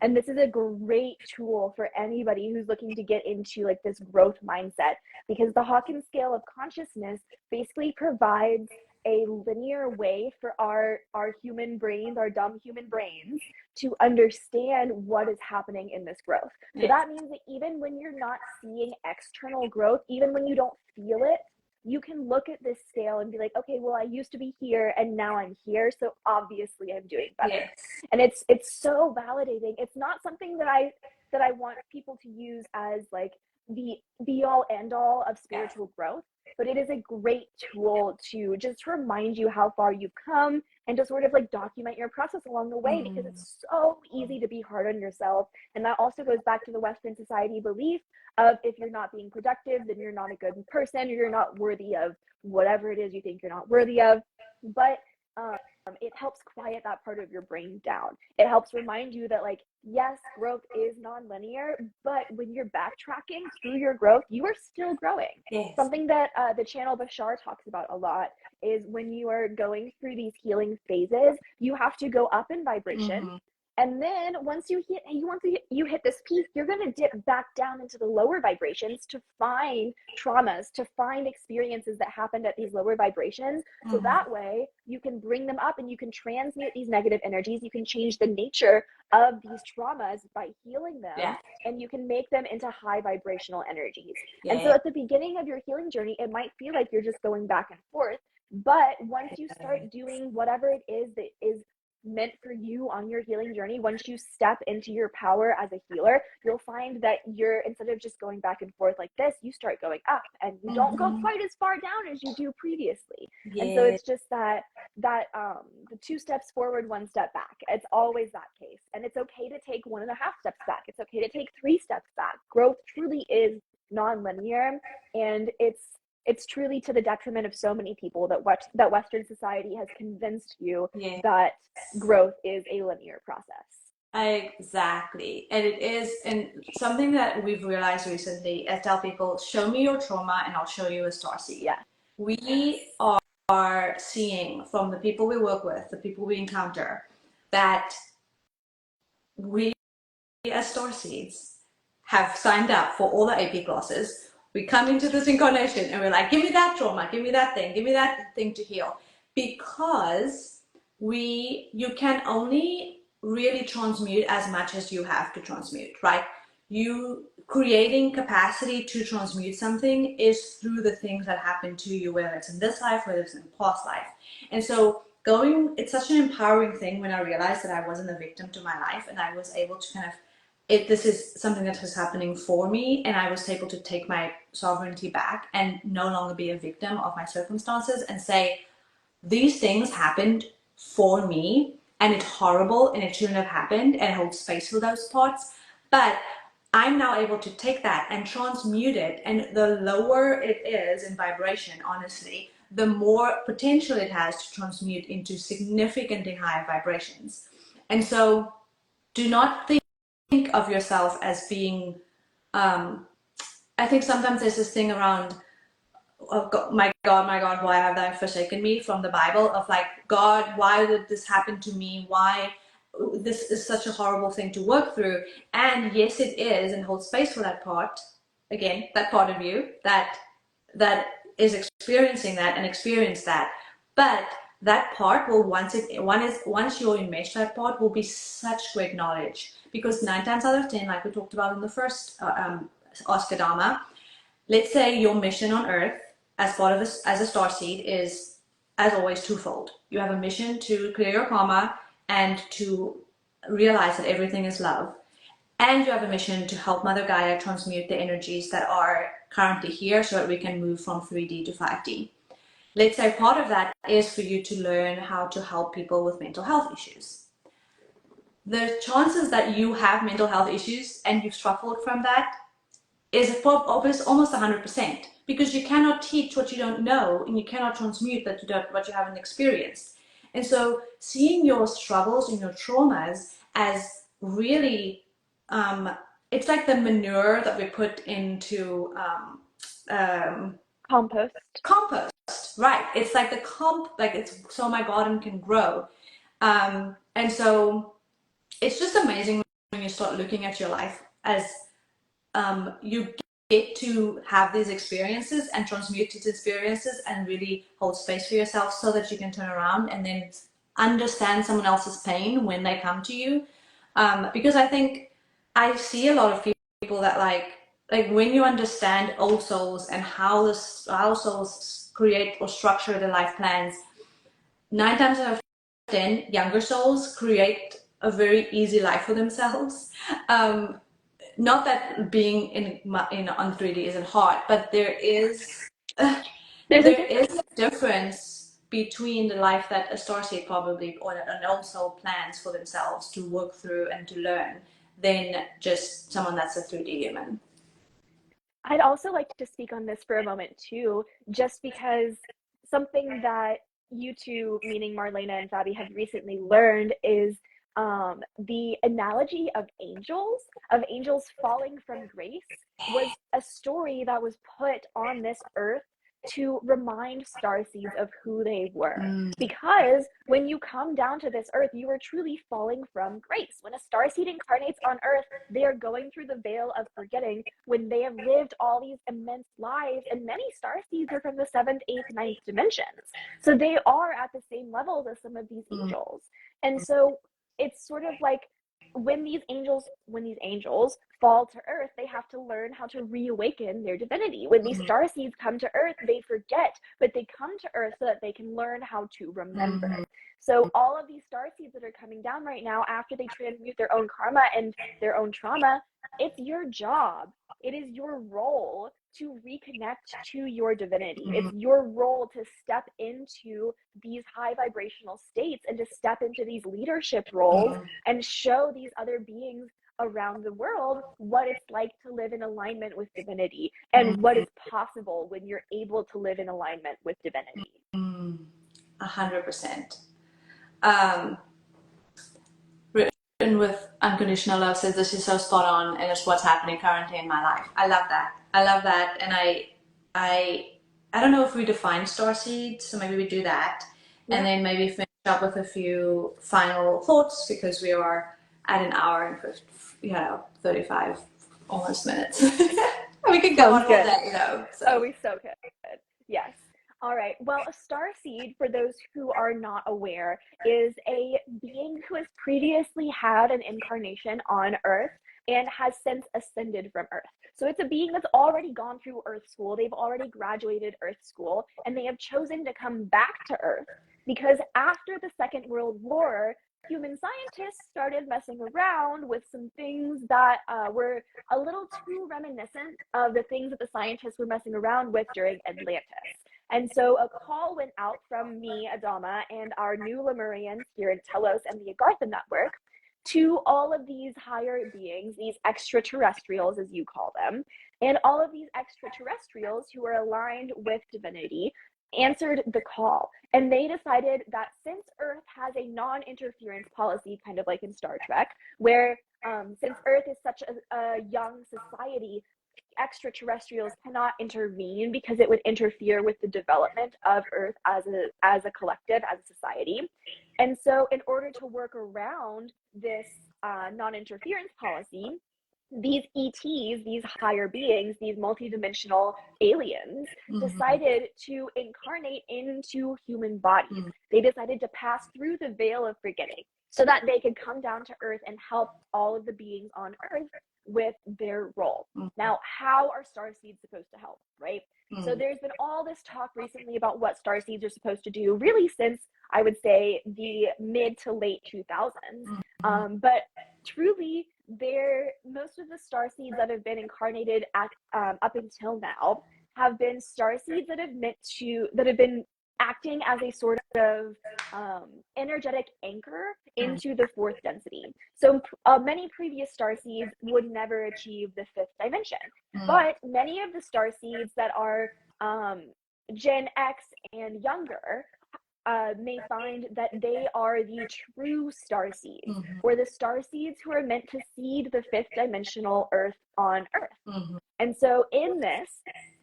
And this is a great tool for anybody who's looking to get into like this growth mindset, because the Hawkins scale of consciousness basically provides a linear way for our human brains, our dumb human brains, to understand what is happening in this growth. So that means that even when you're not seeing external growth, even when you don't feel it, you can look at this scale and be like, okay, well, I used to be here and now I'm here, so obviously I'm doing better. Yes. And it's so validating. It's not something that I want people to use as like the be all end all of spiritual growth, but it is a great tool to just remind you how far you've come and to sort of like document your process along the way, because it's so easy to be hard on yourself. And that also goes back to the Western society belief of, if you're not being productive, then you're not a good person, or you're not worthy of whatever it is you think you're not worthy of. But it helps quiet that part of your brain down. It helps remind you that, like, yes, growth is non-linear, but when you're backtracking through your growth, you are still growing. Yes. Something that the channel Bashar talks about a lot is when you are going through these healing phases, you have to go up in vibration. And then once you hit this peak, you're going to dip back down into the lower vibrations to find traumas, to find experiences that happened at these lower vibrations. So that way you can bring them up and you can transmute these negative energies. You can change the nature of these traumas by healing them, and you can make them into high vibrational energies. And so at the beginning of your healing journey, it might feel like you're just going back and forth. But once you start doing whatever it is that is meant for you on your healing journey, once you step into your power as a healer, you'll find that you're, instead of just going back and forth like this, you start going up, and you don't go quite as far down as you do previously. And so it's just that the 2 steps forward, 1 step back. It's always that case. And it's okay to take 1.5 steps back. It's okay to take 3 steps back. Growth truly is non-linear, and it's truly to the detriment of so many people that Western society has convinced you that growth is a linear process. Exactly. And it is, and something that we've realized recently, I tell people, show me your trauma and I'll show you a starseed. Yeah. We are seeing from the people we work with, the people we encounter, that we as starseeds have signed up for all the AP classes. We come into this incarnation and we're like, give me that trauma, give me that thing to heal. Because you can only really transmute as much as you have to transmute, right? You creating capacity to transmute something is through the things that happen to you, whether it's in this life, whether it's in past life. And so it's such an empowering thing when I realized that I wasn't a victim to my life, and I was able to kind of, this is something that was happening for me, and I was able to take my sovereignty back and no longer be a victim of my circumstances and say, these things happened for me and it's horrible and it shouldn't have happened, and hold space for those thoughts. But I'm now able to take that and transmute it, and the lower it is in vibration, honestly, the more potential it has to transmute into significantly higher vibrations. And so do not think of yourself as being, I think sometimes there's this thing around, oh God, my God, why have thou forsaken me, from the Bible, of like, God, why did this happen to me? Why this is such a horrible thing to work through? And yes, it is, and hold space for that part, again, that part of you that is experiencing that and experience that. But that part will, once you're enmeshed, that part will be such great knowledge, because 9 times out of 10, like we talked about in the first Ask Adama, let's say your mission on Earth as part of as a starseed is, as always, twofold. You have a mission to clear your karma and to realize that everything is love. And you have a mission to help Mother Gaia transmute the energies that are currently here so that we can move from 3D to 5D. Let's say part of that is for you to learn how to help people with mental health issues. The chances that you have mental health issues and you've struggled from that is almost 100%, because you cannot teach what you don't know, and you cannot transmute what you haven't experienced. And so seeing your struggles and your traumas as really, it's like the manure that we put into compost, right? It's like it's so my garden can grow. And so it's just amazing when you start looking at your life as you get to have these experiences and transmute these experiences and really hold space for yourself so that you can turn around and then understand someone else's pain when they come to you. Because I think I see a lot of people that like when you understand old souls and how souls create or structure their life plans, 9 times out of 10, younger souls create a very easy life for themselves. Not that being in on 3D isn't hard, but there is There's a there is difference. a difference between the life that a starseed probably or an old soul plans for themselves to work through and to learn than just someone that's a 3D human. I'd also like to speak on this for a moment too, just because something that you two, meaning Marlayna and Fabi, have recently learned is the analogy of angels falling from grace, was a story that was put on this earth to remind starseeds of who they were. Because when you come down to this earth, you are truly falling from grace. When a starseed incarnates on earth, they are going through the veil of forgetting when they have lived all these immense lives, and many starseeds are from the 7th, 8th, 9th dimensions. So they are at the same levels as some of these angels. And so it's sort of like when these angels fall to earth, they have to learn how to reawaken their divinity. When these starseeds come to earth, they forget, but they come to earth so that they can learn how to remember. So all of these starseeds that are coming down right now, after they transmute their own karma and their own trauma, it's your job. It is your role to reconnect to your divinity. It's your role to step into these high vibrational states and to step into these leadership roles and show these other beings around the world what it's like to live in alignment with divinity and what is possible when you're able to live in alignment with divinity. 100%. Written with unconditional love says this is so spot on and it's what's happening currently in my life. I love that. I love that. And I don't know if we define star seeds, so maybe we do that. Yeah. And then maybe finish up with a few final thoughts because we are at an hour and 50, 35 almost minutes. We could go on all day, So. Oh, we so could. Yes. All right. Well, a star seed, for those who are not aware, is a being who has previously had an incarnation on Earth and has since ascended from Earth. So it's a being that's already gone through Earth school. They've already graduated Earth school, and they have chosen to come back to Earth because after the Second World War, human scientists started messing around with some things that were a little too reminiscent of the things that the scientists were messing around with during Atlantis. And so a call went out from me, Adama, and our new Lemurians here in Telos and the Agartha network to all of these higher beings, these extraterrestrials, as you call them, and all of these extraterrestrials who are aligned with divinity answered the call. And they decided that since Earth has a non-interference policy, kind of like in Star Trek, where since Earth is such a young society, extraterrestrials cannot intervene because it would interfere with the development of Earth as a collective, as a society. And so in order to work around this non-interference policy, these ETs, these higher beings, these multidimensional aliens, decided to incarnate into human bodies. They decided to pass through the veil of forgetting so that they could come down to Earth and help all of the beings on Earth with their role. Now, how are starseeds supposed to help, right? So there's been all this talk recently about what starseeds are supposed to do, really since, I would say, the mid to late 2000s. But truly, most of the starseeds that have been incarnated up until now have been starseeds that have been acting as a sort of energetic anchor into the fourth density. So many previous starseeds would never achieve the fifth dimension, but many of the starseeds that are Gen X and younger may find that they are the true starseeds, or the starseeds who are meant to seed the fifth dimensional Earth on Earth. And so in this,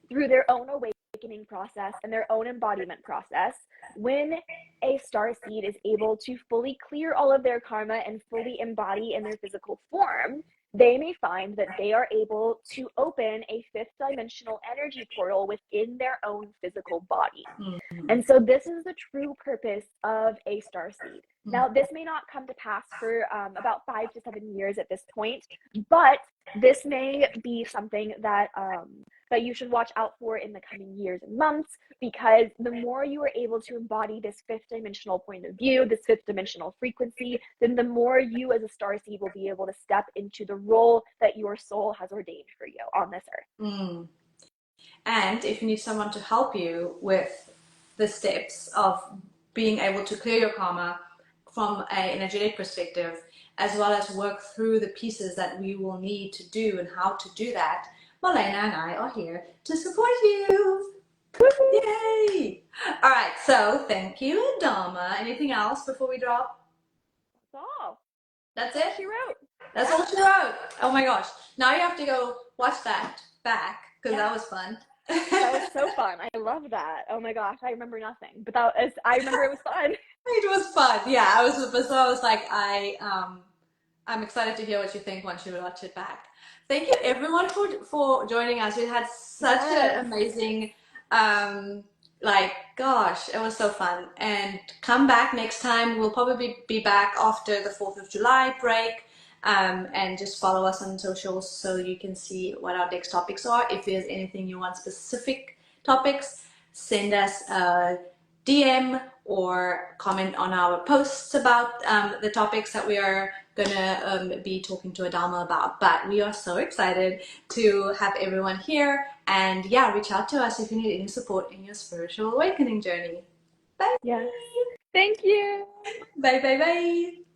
through their own awakening process and their own embodiment process, when a starseed is able to fully clear all of their karma and fully embody in their physical form, they may find that they are able to open a fifth dimensional energy portal within their own physical body. And so this is the true purpose of a star seed. Now, this may not come to pass for about 5 to 7 years at this point, but this may be something that that you should watch out for in the coming years and months, because the more you are able to embody this fifth dimensional point of view, this fifth dimensional frequency, then the more you as a star seed will be able to step into the role that your soul has ordained for you on this earth. And if you need someone to help you with the steps of being able to clear your karma from an energetic perspective, as well as work through the pieces that we will need to do and how to do that, Marlayna and I are here to support you. Yay! All right, so thank you, Adama. Anything else before we drop? That's all. That's it? She wrote. That's all she wrote. Oh my gosh. Now you have to go watch that back, because that was fun. That was so fun. I love that. Oh my gosh, I remember nothing, but I remember it was fun. It was fun. Yeah, I was like, I'm excited to hear what you think once you watch it back. Thank you everyone for joining us. We had such an amazing, gosh, it was so fun. And come back next time. We'll probably be back after the 4th of July break. And just follow us on socials so you can see what our next topics are. If there's anything you want, specific topics, send us a DM or comment on our posts about the topics that we are gonna be talking to Adama about. But we are so excited to have everyone here, and yeah, reach out to us if you need any support in your spiritual awakening journey. Bye. Yes. Thank you. Bye bye bye.